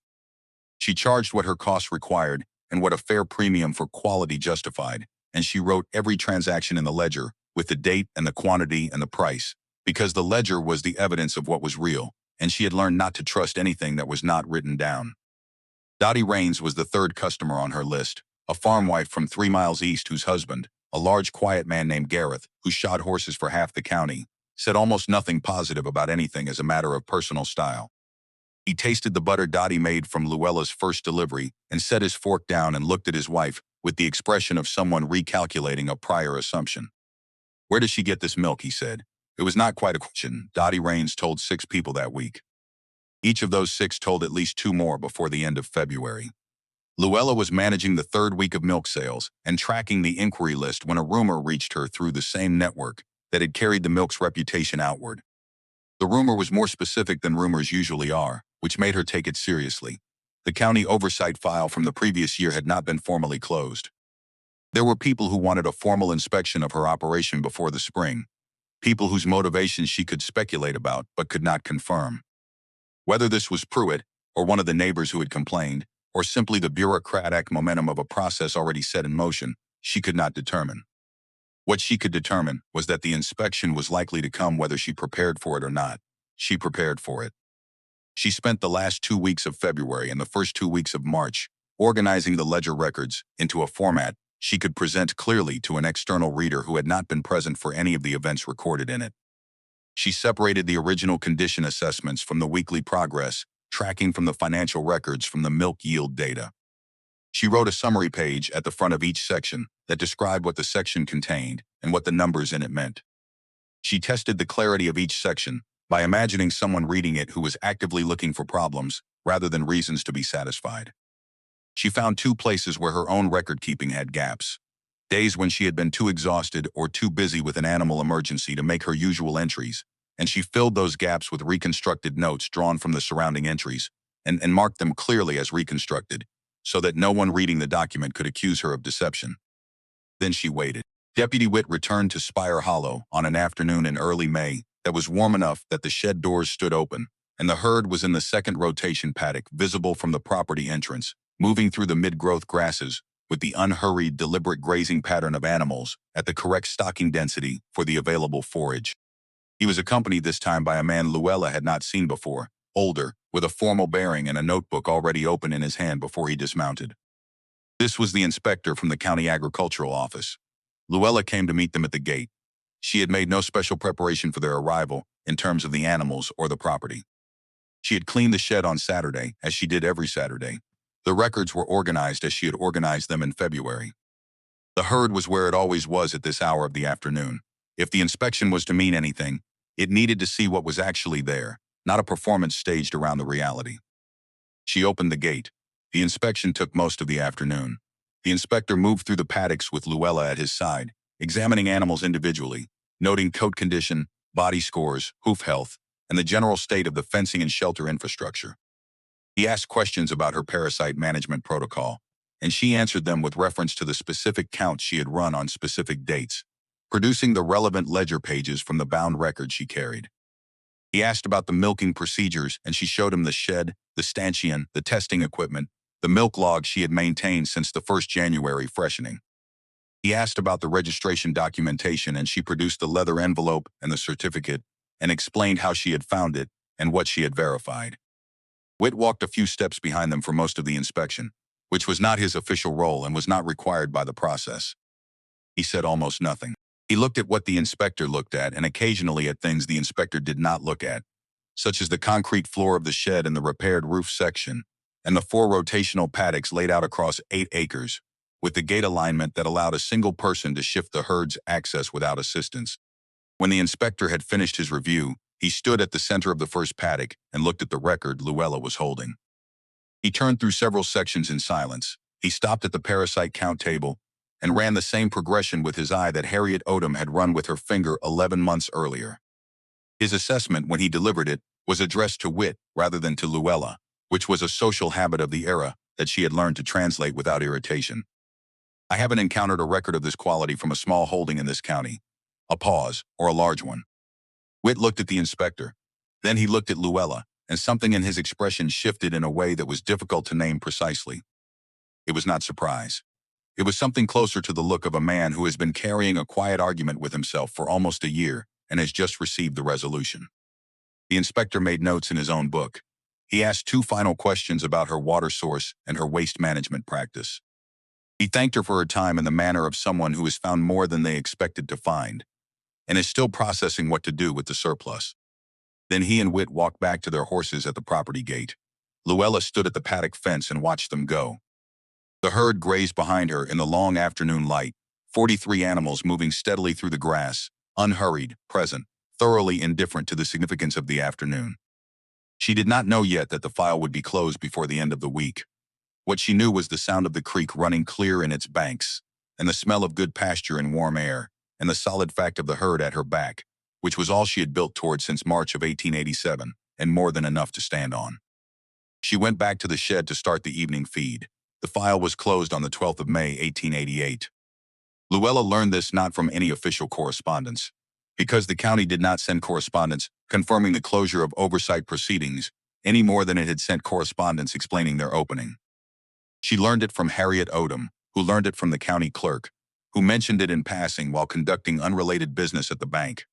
She charged what her costs required and what a fair premium for quality justified, and she wrote every transaction in the ledger with the date and the quantity and the price, because the ledger was the evidence of what was real, and she had learned not to trust anything that was not written down. Dottie Raines was the 3rd customer on her list, a farm wife from 3 miles east whose husband, a large quiet man named Gareth, who shod horses for half the county, said almost nothing positive about anything as a matter of personal style. He tasted the butter Dottie made from Luella's first delivery and set his fork down and looked at his wife with the expression of someone recalculating a prior assumption. "Where does she get this milk?" he said. It was not quite a question. Dottie Raines told 6 people that week. Each of those 6 told at least 2 more before the end of February. Luella was managing the 3rd week of milk sales and tracking the inquiry list when a rumor reached her through the same network that had carried the milk's reputation outward. The rumor was more specific than rumors usually are, which made her take it seriously. The county oversight file from the previous year had not been formally closed. There were people who wanted a formal inspection of her operation before the spring, people whose motivations she could speculate about but could not confirm. Whether this was Pruitt, or one of the neighbors who had complained, or simply the bureaucratic momentum of a process already set in motion, she could not determine. What she could determine was that the inspection was likely to come whether she prepared for it or not. She prepared for it. She spent the last 2 weeks of February and the first 2 weeks of March organizing the ledger records into a format she could present clearly to an external reader who had not been present for any of the events recorded in it. She separated the original condition assessments from the weekly progress, tracking from the financial records from the milk yield data. She wrote a summary page at the front of each section that described what the section contained and what the numbers in it meant. She tested the clarity of each section by imagining someone reading it who was actively looking for problems rather than reasons to be satisfied. She found 2 places where her own record-keeping had gaps. Days when she had been too exhausted or too busy with an animal emergency to make her usual entries, and she filled those gaps with reconstructed notes drawn from the surrounding entries and marked them clearly as reconstructed, so that no one reading the document could accuse her of deception. Then she waited. Deputy Witt returned to Spire Hollow on an afternoon in early May that was warm enough that the shed doors stood open, and the herd was in the second rotation paddock visible from the property entrance, moving through the mid-growth grasses with the unhurried, deliberate grazing pattern of animals at the correct stocking density for the available forage. He was accompanied this time by a man Luella had not seen before, older, with a formal bearing and a notebook already open in his hand before he dismounted. This was the inspector from the county agricultural office. Luella came to meet them at the gate. She had made no special preparation for their arrival in terms of the animals or the property. She had cleaned the shed on Saturday, as she did every Saturday. The records were organized as she had organized them in February. The herd was where it always was at this hour of the afternoon. If the inspection was to mean anything, it needed to see what was actually there, not a performance staged around the reality. She opened the gate. The inspection took most of the afternoon. The inspector moved through the paddocks with Luella at his side, examining animals individually, noting coat condition, body scores, hoof health, and the general state of the fencing and shelter infrastructure. He asked questions about her parasite management protocol, and she answered them with reference to the specific counts she had run on specific dates, producing the relevant ledger pages from the bound record she carried. He asked about the milking procedures, and she showed him the shed, the stanchion, the testing equipment, the milk log she had maintained since the first January freshening. He asked about the registration documentation, and she produced the leather envelope and the certificate and explained how she had found it and what she had verified. Witt walked a few steps behind them for most of the inspection, which was not his official role and was not required by the process. He said almost nothing. He looked at what the inspector looked at and occasionally at things the inspector did not look at. such as the concrete floor of the shed and the repaired roof section, and the 4 rotational paddocks laid out across 8 acres, with the gate alignment that allowed a single person to shift the herd's access without assistance. When the inspector had finished his review, he stood at the center of the first paddock and looked at the record Luella was holding. He turned through several sections in silence. He stopped at the parasite count table and ran the same progression with his eye that Harriet Odom had run with her finger 11 months earlier. His assessment, when he delivered it, was addressed to Wit rather than to Luella, which was a social habit of the era that she had learned to translate without irritation. I haven't encountered a record of this quality from a small holding in this county. A pause, or a large one. Wit looked at the inspector. Then he looked at Luella, and something in his expression shifted in a way that was difficult to name precisely. It was not surprise. It was something closer to the look of a man who has been carrying a quiet argument with himself for almost a year and has just received the resolution. The inspector made notes in his own book. He asked 2 final questions about her water source and her waste management practice. He thanked her for her time in the manner of someone who has found more than they expected to find, and is still processing what to do with the surplus. Then he and Wit walked back to their horses at the property gate. Luella stood at the paddock fence and watched them go. The herd grazed behind her in the long afternoon light, 43 animals moving steadily through the grass, unhurried, present, thoroughly indifferent to the significance of the afternoon. She did not know yet that the file would be closed before the end of the week. What she knew was the sound of the creek running clear in its banks, and the smell of good pasture and warm air, and the solid fact of the herd at her back, which was all she had built toward since March of 1887, and more than enough to stand on. She went back to the shed to start the evening feed. The file was closed on the 12th of May, 1888. Luella learned this not from any official correspondence, because the county did not send correspondence confirming the closure of oversight proceedings any more than it had sent correspondence explaining their opening. She learned it from Harriet Odom, who learned it from the county clerk, who mentioned it in passing while conducting unrelated business at the bank.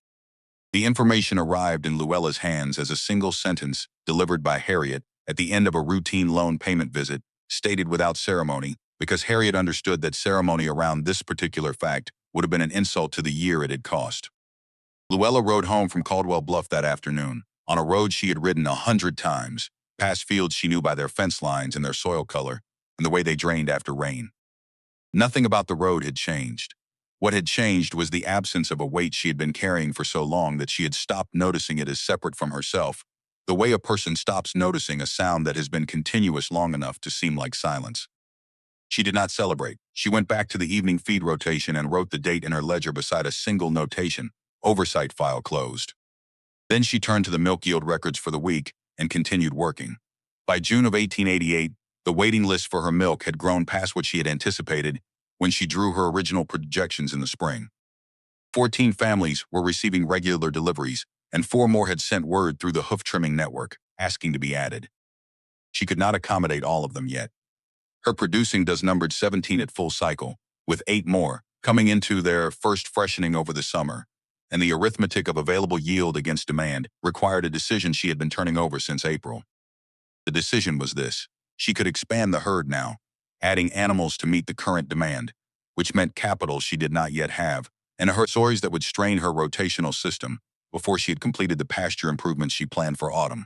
The information arrived in Luella's hands as a single sentence delivered by Harriet at the end of a routine loan payment visit, stated without ceremony, because Harriet understood that ceremony around this particular fact would have been an insult to the year it had cost. Luella rode home from Caldwell Bluff that afternoon, on a road she had ridden 100 times, past fields she knew by their fence lines and their soil color, and the way they drained after rain. Nothing about the road had changed. What had changed was the absence of a weight she had been carrying for so long that she had stopped noticing it as separate from herself, the way a person stops noticing a sound that has been continuous long enough to seem like silence. She did not celebrate. She went back to the evening feed rotation and wrote the date in her ledger beside a single notation, oversight file closed. Then she turned to the milk yield records for the week and continued working. By June of 1888, the waiting list for her milk had grown past what she had anticipated when she drew her original projections in the spring. 14 families were receiving regular deliveries, and 4 more had sent word through the hoof trimming network, asking to be added. She could not accommodate all of them yet. Her producing does numbered 17 at full cycle, with 8 more coming into their first freshening over the summer, and the arithmetic of available yield against demand required a decision she had been turning over since April. The decision was this: she could expand the herd now, adding animals to meet the current demand, which meant capital she did not yet have, and a herd size that would strain her rotational system before she had completed the pasture improvements she planned for autumn.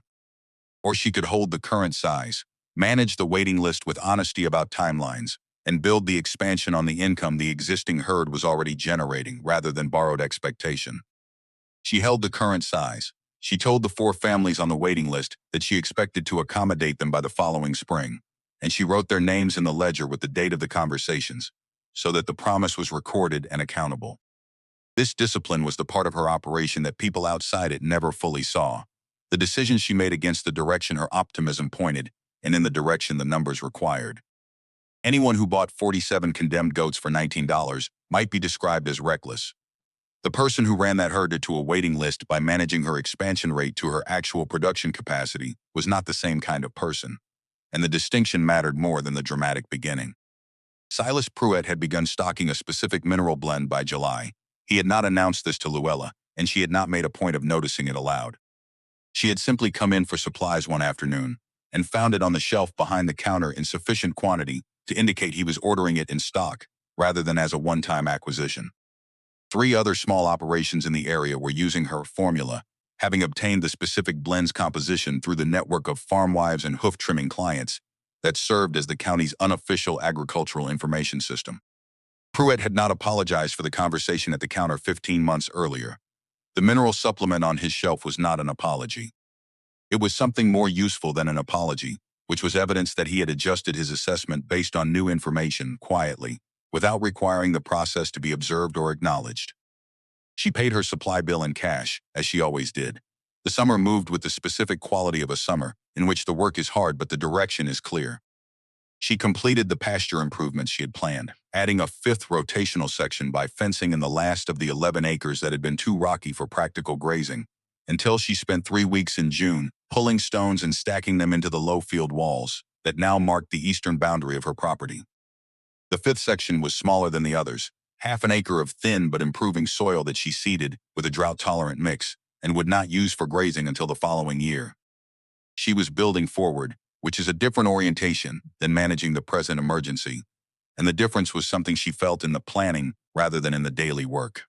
Or she could hold the current size, manage the waiting list with honesty about timelines, and build the expansion on the income the existing herd was already generating rather than borrowed expectation. She held the current size. She told the 4 families on the waiting list that she expected to accommodate them by the following spring, and she wrote their names in the ledger with the date of the conversations, so that the promise was recorded and accountable. This discipline was the part of her operation that people outside it never fully saw. The decisions she made against the direction her optimism pointed, and in the direction the numbers required. Anyone who bought 47 condemned goats for $19 might be described as reckless. The person who ran that herd to a waiting list by managing her expansion rate to her actual production capacity was not the same kind of person, and the distinction mattered more than the dramatic beginning. Silas Pruitt had begun stocking a specific mineral blend by July. He had not announced this to Luella, and she had not made a point of noticing it aloud. She had simply come in for supplies one afternoon and found it on the shelf behind the counter in sufficient quantity to indicate he was ordering it in stock rather than as a one-time acquisition. 3 other small operations in the area were using her formula, having obtained the specific blend's composition through the network of farm wives and hoof-trimming clients that served as the county's unofficial agricultural information system. Pruitt had not apologized for the conversation at the counter 15 months earlier. The mineral supplement on his shelf was not an apology. It was something more useful than an apology, which was evidence that he had adjusted his assessment based on new information quietly, without requiring the process to be observed or acknowledged. She paid her supply bill in cash, as she always did. The summer moved with the specific quality of a summer, in which the work is hard but the direction is clear. She completed the pasture improvements she had planned, adding a 5th rotational section by fencing in the last of the 11 acres that had been too rocky for practical grazing, until she spent 3 weeks in June pulling stones and stacking them into the low field walls that now marked the eastern boundary of her property. The 5th section was smaller than the others, half an acre of thin but improving soil that she seeded with a drought-tolerant mix and would not use for grazing until the following year. She was building forward, which is a different orientation than managing the present emergency, and the difference was something she felt in the planning rather than in the daily work.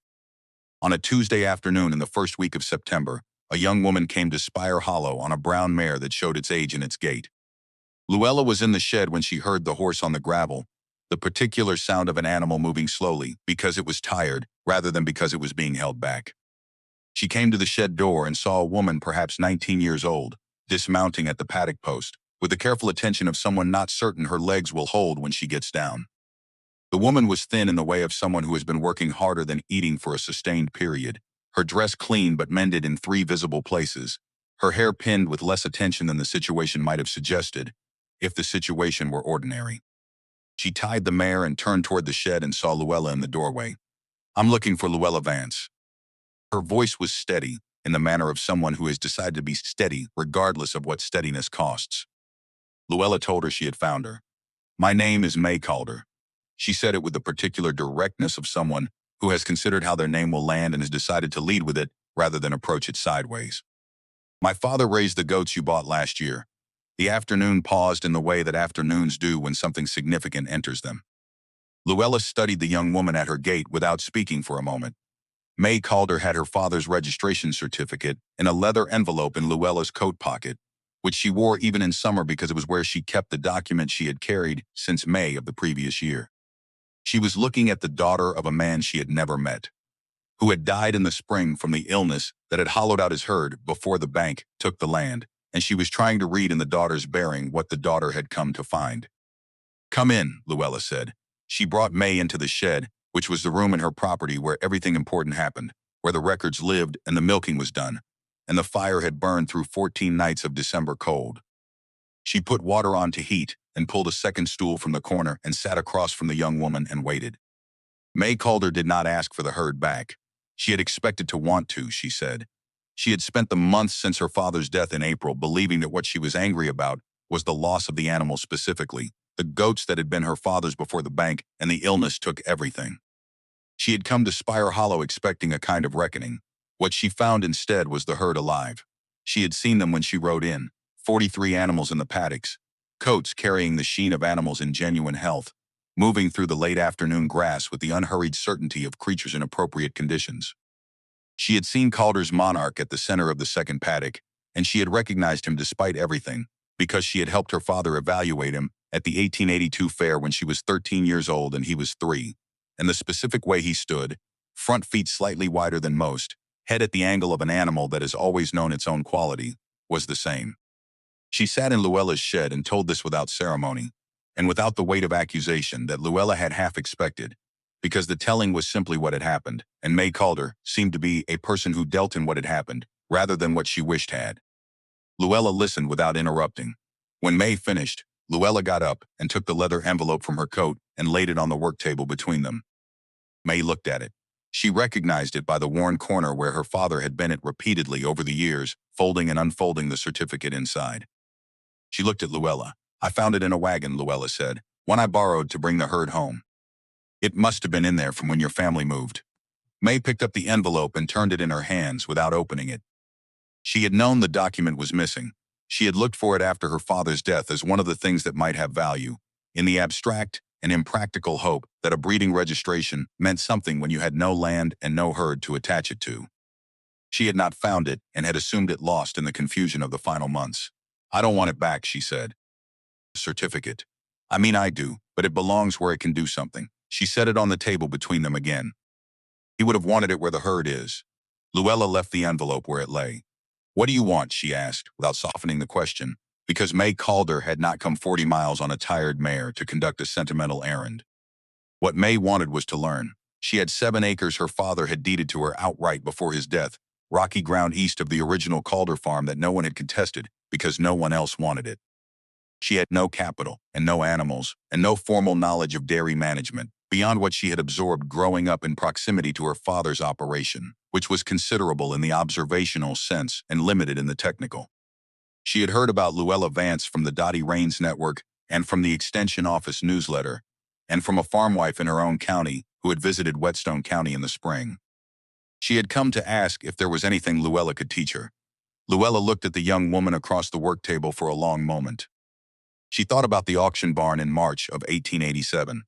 On a Tuesday afternoon in the first week of September, a young woman came to Spire Hollow on a brown mare that showed its age in its gait. Luella was in the shed when she heard the horse on the gravel, the particular sound of an animal moving slowly because it was tired rather than because it was being held back. She came to the shed door and saw a woman perhaps 19 years old, dismounting at the paddock post, with the careful attention of someone not certain her legs will hold when she gets down. The woman was thin in the way of someone who has been working harder than eating for a sustained period, her dress clean but mended in 3 visible places, her hair pinned with less attention than the situation might have suggested, if the situation were ordinary. She tied the mare and turned toward the shed and saw Luella in the doorway. "I'm looking for Luella Vance." Her voice was steady, in the manner of someone who has decided to be steady regardless of what steadiness costs. Luella told her she had found her. "My name is May Calder." She said it with the particular directness of someone who has considered how their name will land and has decided to lead with it rather than approach it sideways. "My father raised the goats you bought last year." The afternoon paused in the way that afternoons do when something significant enters them. Luella studied the young woman at her gate without speaking for a moment. May Calder had her father's registration certificate in a leather envelope in Luella's coat pocket, which she wore even in summer because it was where she kept the document she had carried since May of the previous year. She was looking at the daughter of a man she had never met, who had died in the spring from the illness that had hollowed out his herd before the bank took the land, and she was trying to read in the daughter's bearing what the daughter had come to find. "Come in," Luella said. She brought May into the shed, which was the room in her property where everything important happened, where the records lived and the milking was done, and the fire had burned through 14 nights of December cold. She put water on to heat and pulled a second stool from the corner and sat across from the young woman and waited. May Calder did not ask for the herd back. She had expected to want to, she said. She had spent the months since her father's death in April believing that what she was angry about was the loss of the animal specifically, the goats that had been her father's before the bank, and the illness took everything. She had come to Spire Hollow expecting a kind of reckoning. What she found instead was the herd alive. She had seen them when she rode in, 43 animals in the paddocks, coats carrying the sheen of animals in genuine health, moving through the late afternoon grass with the unhurried certainty of creatures in appropriate conditions. She had seen Calder's monarch at the center of the second paddock, and she had recognized him despite everything, because she had helped her father evaluate him at the 1882 fair when she was 13 years old and he was 3, and the specific way he stood, front feet slightly wider than most, head at the angle of an animal that has always known its own quality, was the same. She sat in Luella's shed and told this without ceremony, and without the weight of accusation that Luella had half expected, because the telling was simply what had happened, and May Calder seemed to be a person who dealt in what had happened, rather than what she wished had. Luella listened without interrupting. When May finished, Luella got up and took the leather envelope from her coat and laid it on the work table between them. May looked at it. She recognized it by the worn corner where her father had bent it repeatedly over the years, folding and unfolding the certificate inside. She looked at Luella. "I found it in a wagon," Luella said, "one I borrowed to bring the herd home. It must have been in there from when your family moved." May picked up the envelope and turned it in her hands without opening it. She had known the document was missing. She had looked for it after her father's death as one of the things that might have value, in the abstract and impractical hope that a breeding registration meant something when you had no land and no herd to attach it to. She had not found it and had assumed it lost in the confusion of the final months. I don't want it back, she said. Certificate. I mean, I do, but it belongs where it can do something. She set it on the table between them again. He would have wanted it where the herd is. Luella left the envelope where it lay. What do you want, she asked, without softening the question, because May Calder had not come 40 miles on a tired mare to conduct a sentimental errand. What May wanted was to learn. She had 7 acres her father had deeded to her outright before his death, rocky ground east of the original Calder farm that no one had contested because no one else wanted it. She had no capital, and no animals, and no formal knowledge of dairy management, beyond what she had absorbed growing up in proximity to her father's operation, which was considerable in the observational sense and limited in the technical. She had heard about Luella Vance from the Dottie Raines Network and from the Extension Office newsletter, and from a farm wife in her own county who had visited Whetstone County in the spring. She had come to ask if there was anything Luella could teach her. Luella looked at the young woman across the work table for a long moment. She thought about the auction barn in March of 1887.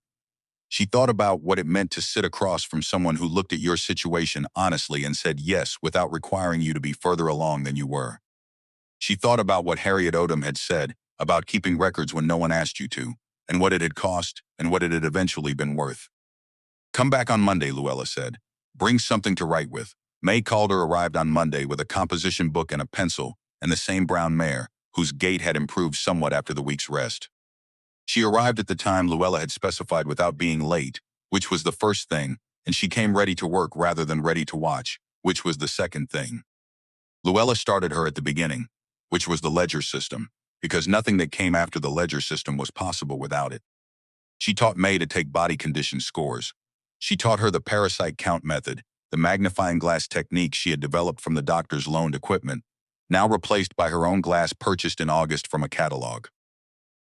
She thought about what it meant to sit across from someone who looked at your situation honestly and said yes without requiring you to be further along than you were. She thought about what Harriet Odom had said about keeping records when no one asked you to, and what it had cost and what it had eventually been worth. Come back on Monday, Luella said. Bring something to write with. May Calder arrived on Monday with a composition book and a pencil and the same brown mare, whose gait had improved somewhat after the week's rest. She arrived at the time Luella had specified without being late, which was the first thing, and she came ready to work rather than ready to watch, which was the second thing. Luella started her at the beginning, which was the ledger system, because nothing that came after the ledger system was possible without it. She taught May to take body condition scores. She taught her the parasite count method, the magnifying glass technique she had developed from the doctor's loaned equipment, now replaced by her own glass purchased in August from a catalog.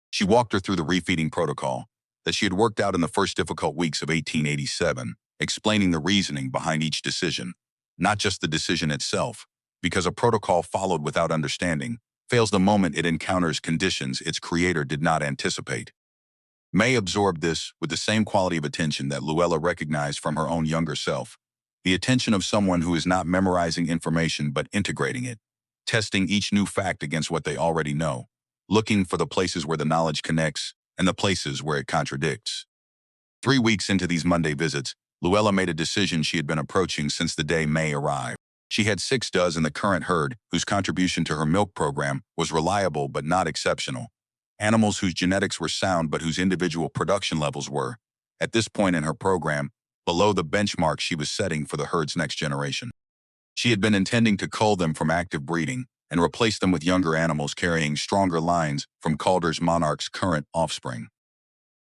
She walked her through the refeeding protocol that she had worked out in the first difficult weeks of 1887, explaining the reasoning behind each decision, not just the decision itself, because a protocol followed without understanding fails the moment it encounters conditions its creator did not anticipate. May absorbed this with the same quality of attention that Luella recognized from her own younger self, the attention of someone who is not memorizing information but integrating it, testing each new fact against what they already know, looking for the places where the knowledge connects and the places where it contradicts. 3 weeks into these Monday visits, Luella made a decision she had been approaching since the day May arrived. She had 6 does in the current herd whose contribution to her milk program was reliable but not exceptional. Animals whose genetics were sound but whose individual production levels were, at this point in her program, below the benchmark she was setting for the herd's next generation. She had been intending to cull them from active breeding and replace them with younger animals carrying stronger lines from Calder's monarch's current offspring.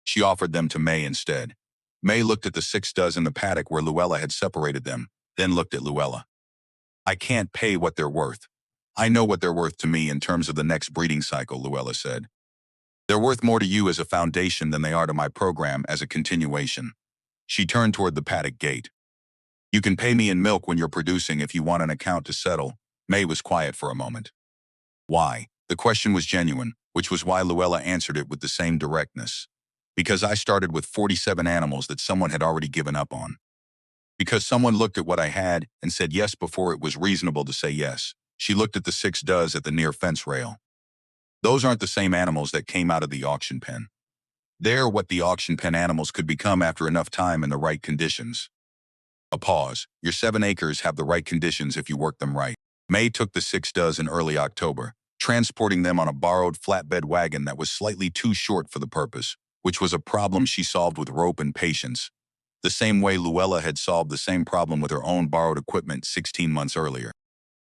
She offered them to May instead. May looked at the 6 does in the paddock where Luella had separated them, then looked at Luella. I can't pay what they're worth. I know what they're worth to me in terms of the next breeding cycle, Luella said. They're worth more to you as a foundation than they are to my program as a continuation. She turned toward the paddock gate. You can pay me in milk when you're producing if you want an account to settle. May was quiet for a moment. Why? The question was genuine, which was why Luella answered it with the same directness. Because I started with 47 animals that someone had already given up on. Because someone looked at what I had and said yes before it was reasonable to say yes. She looked at the 6 does at the near fence rail. Those aren't the same animals that came out of the auction pen. They're what the auction pen animals could become after enough time in the right conditions. A pause. Your 7 acres have the right conditions if you work them right. May took the 6 does in early October, transporting them on a borrowed flatbed wagon that was slightly too short for the purpose, which was a problem she solved with rope and patience, the same way Luella had solved the same problem with her own borrowed equipment 16 months earlier.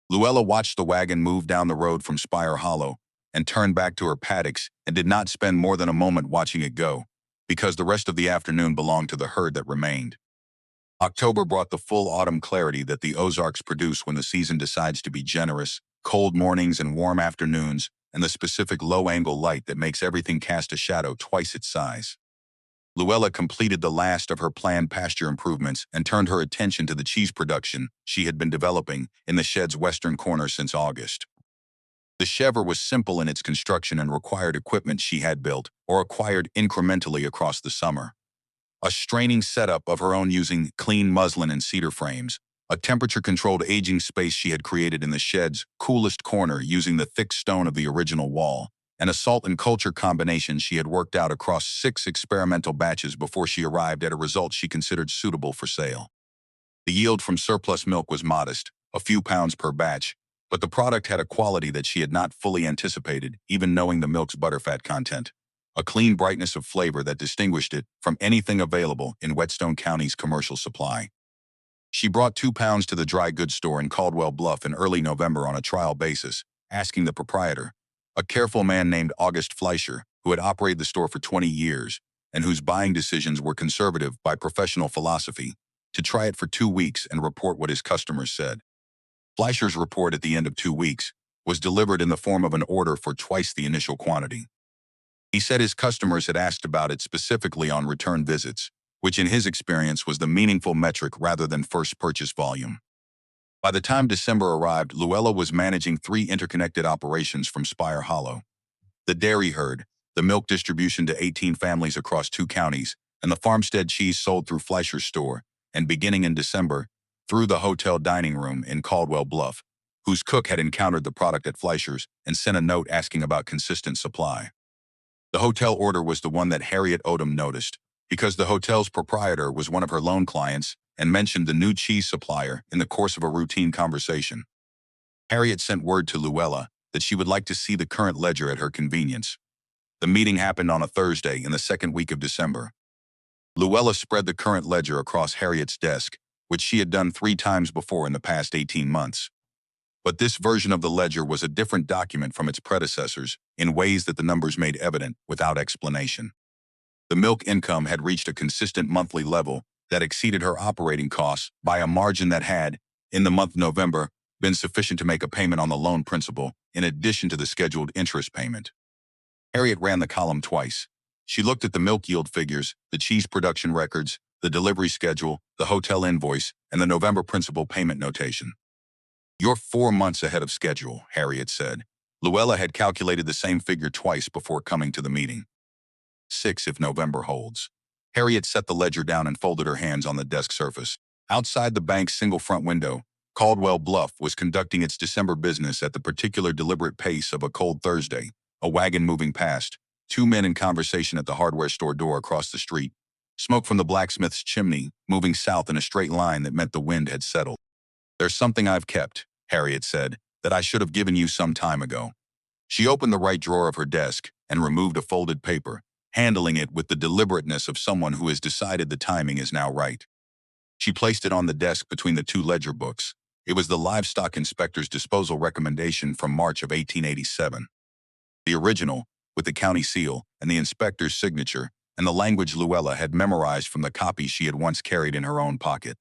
Luella watched the wagon move down the road from Spire Hollow and turned back to her paddocks and did not spend more than a moment watching it go, because the rest of the afternoon belonged to the herd that remained. October brought the full autumn clarity that the Ozarks produce when the season decides to be generous, cold mornings and warm afternoons, and the specific low-angle light that makes everything cast a shadow twice its size. Luella completed the last of her planned pasture improvements and turned her attention to the cheese production she had been developing in the shed's western corner since August. The chèvre was simple in its construction and required equipment she had built or acquired incrementally across the summer. A straining setup of her own using clean muslin and cedar frames, a temperature-controlled aging space she had created in the shed's coolest corner using the thick stone of the original wall, and a salt and culture combination she had worked out across 6 experimental batches before she arrived at a result she considered suitable for sale. The yield from surplus milk was modest, a few pounds per batch, but the product had a quality that she had not fully anticipated, even knowing the milk's butterfat content. A clean brightness of flavor that distinguished it from anything available in Whetstone County's commercial supply. She brought 2 pounds to the dry goods store in Caldwell Bluff in early November on a trial basis, asking the proprietor, a careful man named August Fleischer, who had operated the store for 20 years and whose buying decisions were conservative by professional philosophy, to try it for 2 weeks and report what his customers said. Fleischer's report at the end of 2 weeks was delivered in the form of an order for twice the initial quantity. He said his customers had asked about it specifically on return visits, which in his experience was the meaningful metric rather than first purchase volume. By the time December arrived, Luella was managing 3 interconnected operations from Spire Hollow: the dairy herd, the milk distribution to 18 families across 2 counties, and the farmstead cheese sold through Fleischer's store, and beginning in December, through the hotel dining room in Caldwell Bluff, whose cook had encountered the product at Fleischer's and sent a note asking about consistent supply. The hotel order was the one that Harriet Odom noticed, because the hotel's proprietor was one of her loan clients and mentioned the new cheese supplier in the course of a routine conversation. Harriet sent word to Luella that she would like to see the current ledger at her convenience. The meeting happened on a Thursday in the second week of December. Luella spread the current ledger across Harriet's desk, which she had done 3 times before in the past 18 months. But this version of the ledger was a different document from its predecessors in ways that the numbers made evident without explanation. The milk income had reached a consistent monthly level that exceeded her operating costs by a margin that had, in the month of November, been sufficient to make a payment on the loan principal in addition to the scheduled interest payment. Harriet ran the column twice. She looked at the milk yield figures, the cheese production records, the delivery schedule, the hotel invoice, and the November principal payment notation. "You're 4 months ahead of schedule," Harriet said. Luella had calculated the same figure twice before coming to the meeting. 6 if November holds. Harriet set the ledger down and folded her hands on the desk surface. Outside the bank's single front window, Caldwell Bluff was conducting its December business at the particular deliberate pace of a cold Thursday, a wagon moving past, 2 men in conversation at the hardware store door across the street, smoke from the blacksmith's chimney moving south in a straight line that meant the wind had settled. "There's something I've kept," Harriet said, "that I should have given you some time ago." She opened the right drawer of her desk and removed a folded paper, handling it with the deliberateness of someone who has decided the timing is now right. She placed it on the desk between the 2 ledger books. It was the livestock inspector's disposal recommendation from March of 1887. The original, with the county seal and the inspector's signature, and the language Luella had memorized from the copy she had once carried in her own pocket.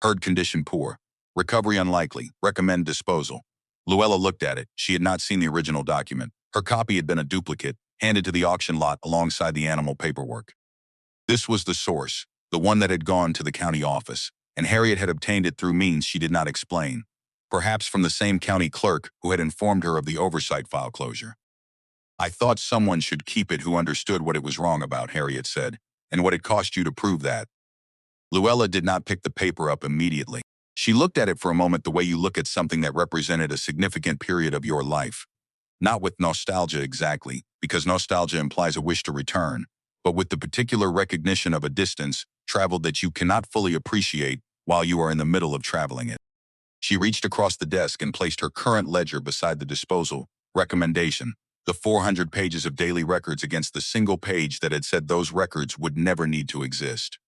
Herd condition poor. Recovery unlikely. Recommend disposal. Luella looked at it. She had not seen the original document. Her copy had been a duplicate, handed to the auction lot alongside the animal paperwork. This was the source, the one that had gone to the county office, and Harriet had obtained it through means she did not explain, perhaps from the same county clerk who had informed her of the oversight file closure. "I thought someone should keep it who understood what it was wrong about," Harriet said, "and what it cost you to prove that." Luella did not pick the paper up immediately. She looked at it for a moment the way you look at something that represented a significant period of your life. Not with nostalgia exactly, because nostalgia implies a wish to return, but with the particular recognition of a distance traveled that you cannot fully appreciate while you are in the middle of traveling it. She reached across the desk and placed her current ledger beside the disposal recommendation, the 400 pages of daily records against the single page that had said those records would never need to exist.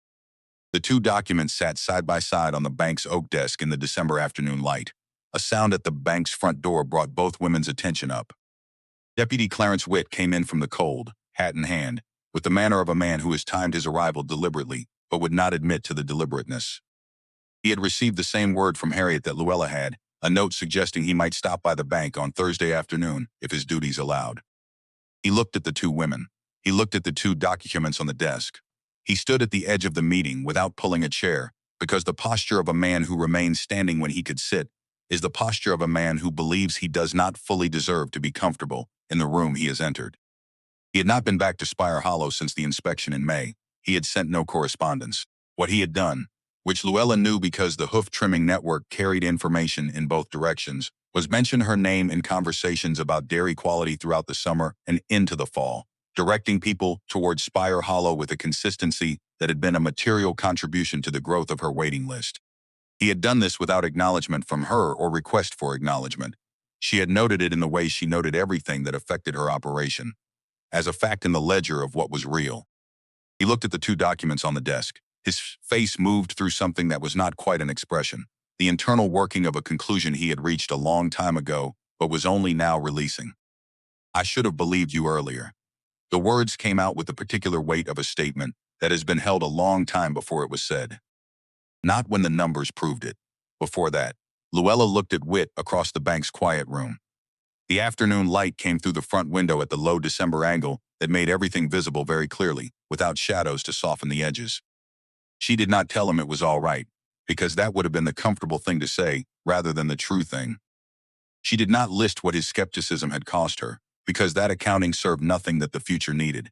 The 2 documents sat side by side on the bank's oak desk in the December afternoon light. A sound at the bank's front door brought both women's attention up. Deputy Clarence Witt came in from the cold, hat in hand, with the manner of a man who has timed his arrival deliberately, but would not admit to the deliberateness. He had received the same word from Harriet that Luella had, a note suggesting he might stop by the bank on Thursday afternoon if his duties allowed. He looked at the 2 women. He looked at the 2 documents on the desk. He stood at the edge of the meeting without pulling a chair, because the posture of a man who remains standing when he could sit is the posture of a man who believes he does not fully deserve to be comfortable in the room he has entered. He had not been back to Spire Hollow since the inspection in May. He had sent no correspondence. What he had done, which Luella knew because the hoof trimming network carried information in both directions, was mention her name in conversations about dairy quality throughout the summer and into the fall, directing people towards Spire Hollow with a consistency that had been a material contribution to the growth of her waiting list. He had done this without acknowledgement from her or request for acknowledgement. She had noted it in the way she noted everything that affected her operation, as a fact in the ledger of what was real. He looked at the two documents on the desk. His face moved through something that was not quite an expression, the internal working of a conclusion he had reached a long time ago, but was only now releasing. I should have believed you earlier. The words came out with the particular weight of a statement that has been held a long time before it was said. Not when the numbers proved it. Before that, Luella looked at Whit across the bank's quiet room. The afternoon light came through the front window at the low December angle that made everything visible very clearly, without shadows to soften the edges. She did not tell him it was all right, because that would have been the comfortable thing to say rather than the true thing. She did not list what his skepticism had cost her, because that accounting served nothing that the future needed.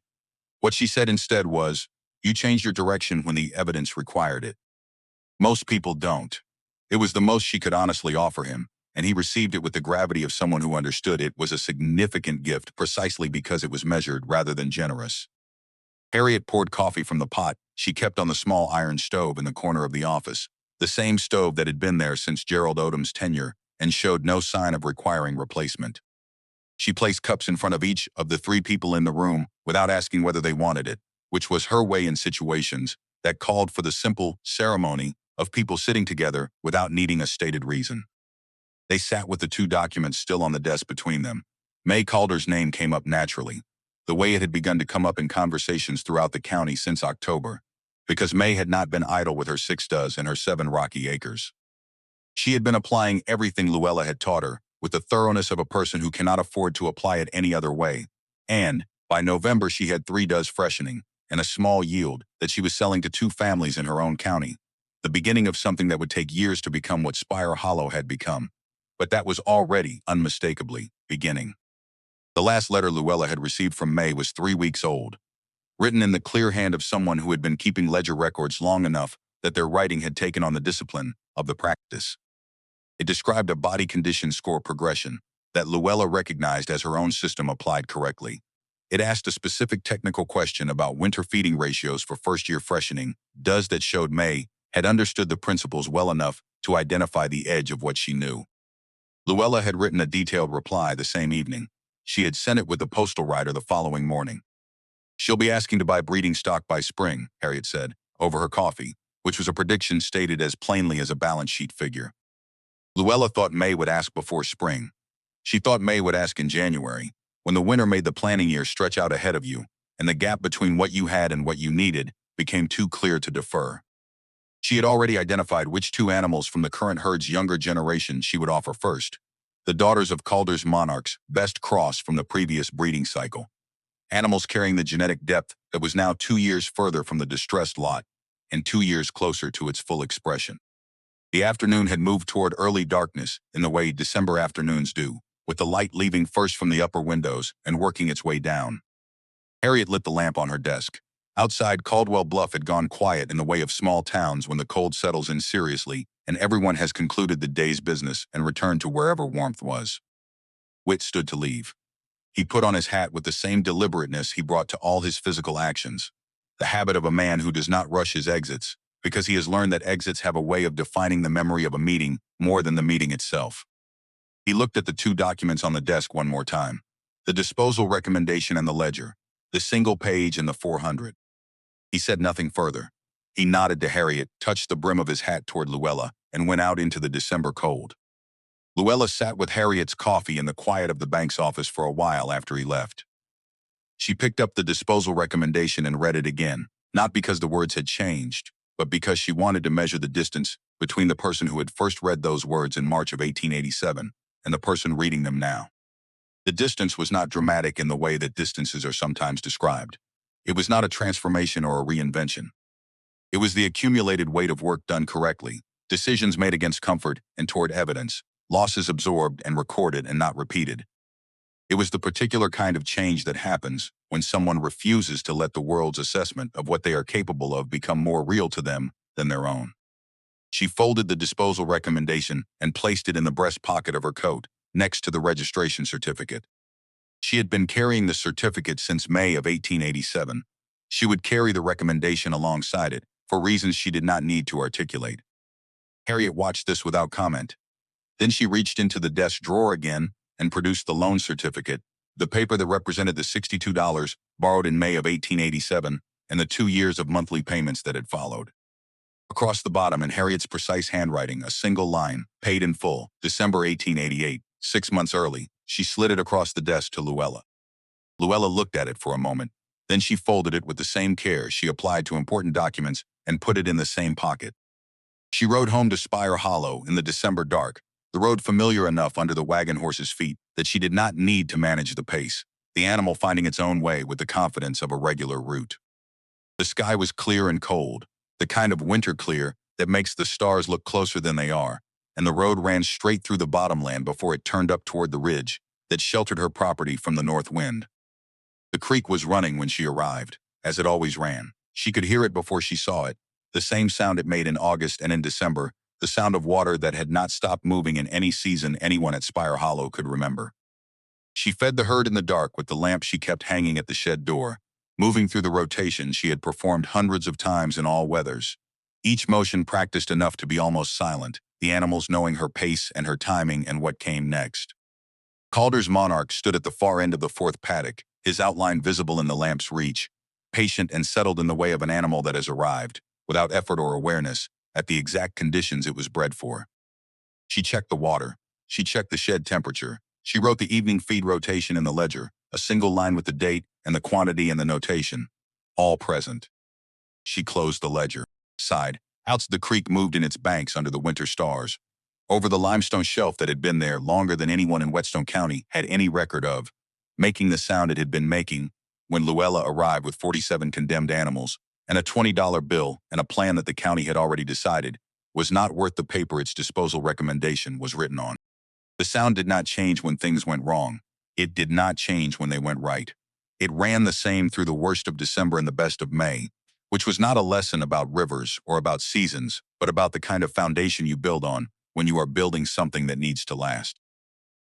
What she said instead was, "You changed your direction when the evidence required it." Most people don't. It was the most she could honestly offer him, and he received it with the gravity of someone who understood it was a significant gift precisely because it was measured rather than generous. Harriet poured coffee from the pot she kept on the small iron stove in the corner of the office, the same stove that had been there since Gerald Odom's tenure and showed no sign of requiring replacement. She placed cups in front of each of the three people in the room without asking whether they wanted it, which was her way in situations that called for the simple ceremony of people sitting together without needing a stated reason. They sat with the two documents still on the desk between them. May Calder's name came up naturally, the way it had begun to come up in conversations throughout the county since October, because May had not been idle with her 6 does and her 7 rocky acres. She had been applying everything Luella had taught her with the thoroughness of a person who cannot afford to apply it any other way, and by November she had 3 does freshening and a small yield that she was selling to 2 families in her own county, the beginning of something that would take years to become what Spire Hollow had become, but that was already, unmistakably, beginning. The last letter Luella had received from May was 3 weeks old, written in the clear hand of someone who had been keeping ledger records long enough that their writing had taken on the discipline of the practice. It described a body condition score progression that Luella recognized as her own system applied correctly. It asked a specific technical question about winter feeding ratios for first-year freshening, does that showed May had understood the principles well enough to identify the edge of what she knew. Luella had written a detailed reply the same evening. She had sent it with the postal rider the following morning. "She'll be asking to buy breeding stock by spring," Harriet said, over her coffee, which was a prediction stated as plainly as a balance sheet figure. Luella thought May would ask before spring. She thought May would ask in January, when the winter made the planning year stretch out ahead of you, and the gap between what you had and what you needed became too clear to defer. She had already identified which 2 animals from the current herd's younger generation she would offer first, the daughters of Calder's monarchs, best crossed from the previous breeding cycle. Animals carrying the genetic depth that was now 2 years further from the distressed lot, and 2 years closer to its full expression. The afternoon had moved toward early darkness in the way December afternoons do, with the light leaving first from the upper windows and working its way down. Harriet lit the lamp on her desk. Outside, Caldwell Bluff had gone quiet in the way of small towns when the cold settles in seriously and everyone has concluded the day's business and returned to wherever warmth was. Whit stood to leave. He put on his hat with the same deliberateness he brought to all his physical actions, the habit of a man who does not rush his exits, because he has learned that exits have a way of defining the memory of a meeting more than the meeting itself. He looked at the 2 documents on the desk one more time, the disposal recommendation and the ledger, the single page and the 400. He said nothing further. He nodded to Harriet, touched the brim of his hat toward Luella, and went out into the December cold. Luella sat with Harriet's coffee in the quiet of the bank's office for a while after he left. She picked up the disposal recommendation and read it again, not because the words had changed, but because she wanted to measure the distance between the person who had first read those words in March of 1887 and the person reading them now. The distance was not dramatic in the way that distances are sometimes described. It was not a transformation or a reinvention. It was the accumulated weight of work done correctly, decisions made against comfort and toward evidence, losses absorbed and recorded and not repeated. It was the particular kind of change that happens when someone refuses to let the world's assessment of what they are capable of become more real to them than their own. She folded the disposal recommendation and placed it in the breast pocket of her coat, next to the registration certificate. She had been carrying the certificate since May of 1887. She would carry the recommendation alongside it, for reasons she did not need to articulate. Harriet watched this without comment. Then she reached into the desk drawer again and produced the loan certificate, the paper that represented the $62 borrowed in May of 1887 and the 2 years of monthly payments that had followed. Across the bottom, in Harriet's precise handwriting, a single line, paid in full, December 1888, 6 months early. She slid it across the desk to Luella. Luella looked at it for a moment. Then she folded it with the same care she applied to important documents and put it in the same pocket. She rode home to Spire Hollow in the December dark, the road familiar enough under the wagon horse's feet that she did not need to manage the pace, the animal finding its own way with the confidence of a regular route. The sky was clear and cold, the kind of winter clear that makes the stars look closer than they are, and the road ran straight through the bottomland before it turned up toward the ridge that sheltered her property from the north wind. The creek was running when she arrived, as it always ran. She could hear it before she saw it, the same sound it made in August and in December, the sound of water that had not stopped moving in any season anyone at Spire Hollow could remember. She fed the herd in the dark with the lamp she kept hanging at the shed door, moving through the rotation she had performed hundreds of times in all weathers. Each motion practiced enough to be almost silent, the animals knowing her pace and her timing and what came next. Calder's monarch stood at the far end of the fourth paddock, his outline visible in the lamp's reach, patient and settled in the way of an animal that has arrived, without effort or awareness, at the exact conditions it was bred for. She checked the water. She checked the shed temperature. She wrote the evening feed rotation in the ledger, a single line with the date and the quantity and the notation, all present. She closed the ledger, sighed. Out the creek moved in its banks under the winter stars, over the limestone shelf that had been there longer than anyone in Whetstone County had any record of, making the sound it had been making when Luella arrived with 47 condemned animals and a $20 bill and a plan that the county had already decided was not worth the paper its disposal recommendation was written on. The sound did not change when things went wrong. It did not change when they went right. It ran the same through the worst of December and the best of May, which was not a lesson about rivers or about seasons, but about the kind of foundation you build on when you are building something that needs to last.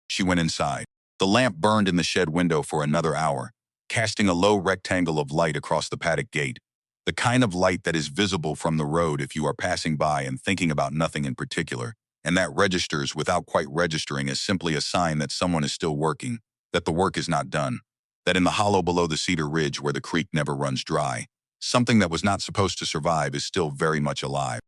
She went inside. The lamp burned in the shed window for another hour, casting a low rectangle of light across the paddock gate, the kind of light that is visible from the road if you are passing by and thinking about nothing in particular, and that registers without quite registering as simply a sign that someone is still working, that the work is not done, that in the hollow below the Cedar Ridge where the creek never runs dry, something that was not supposed to survive is still very much alive.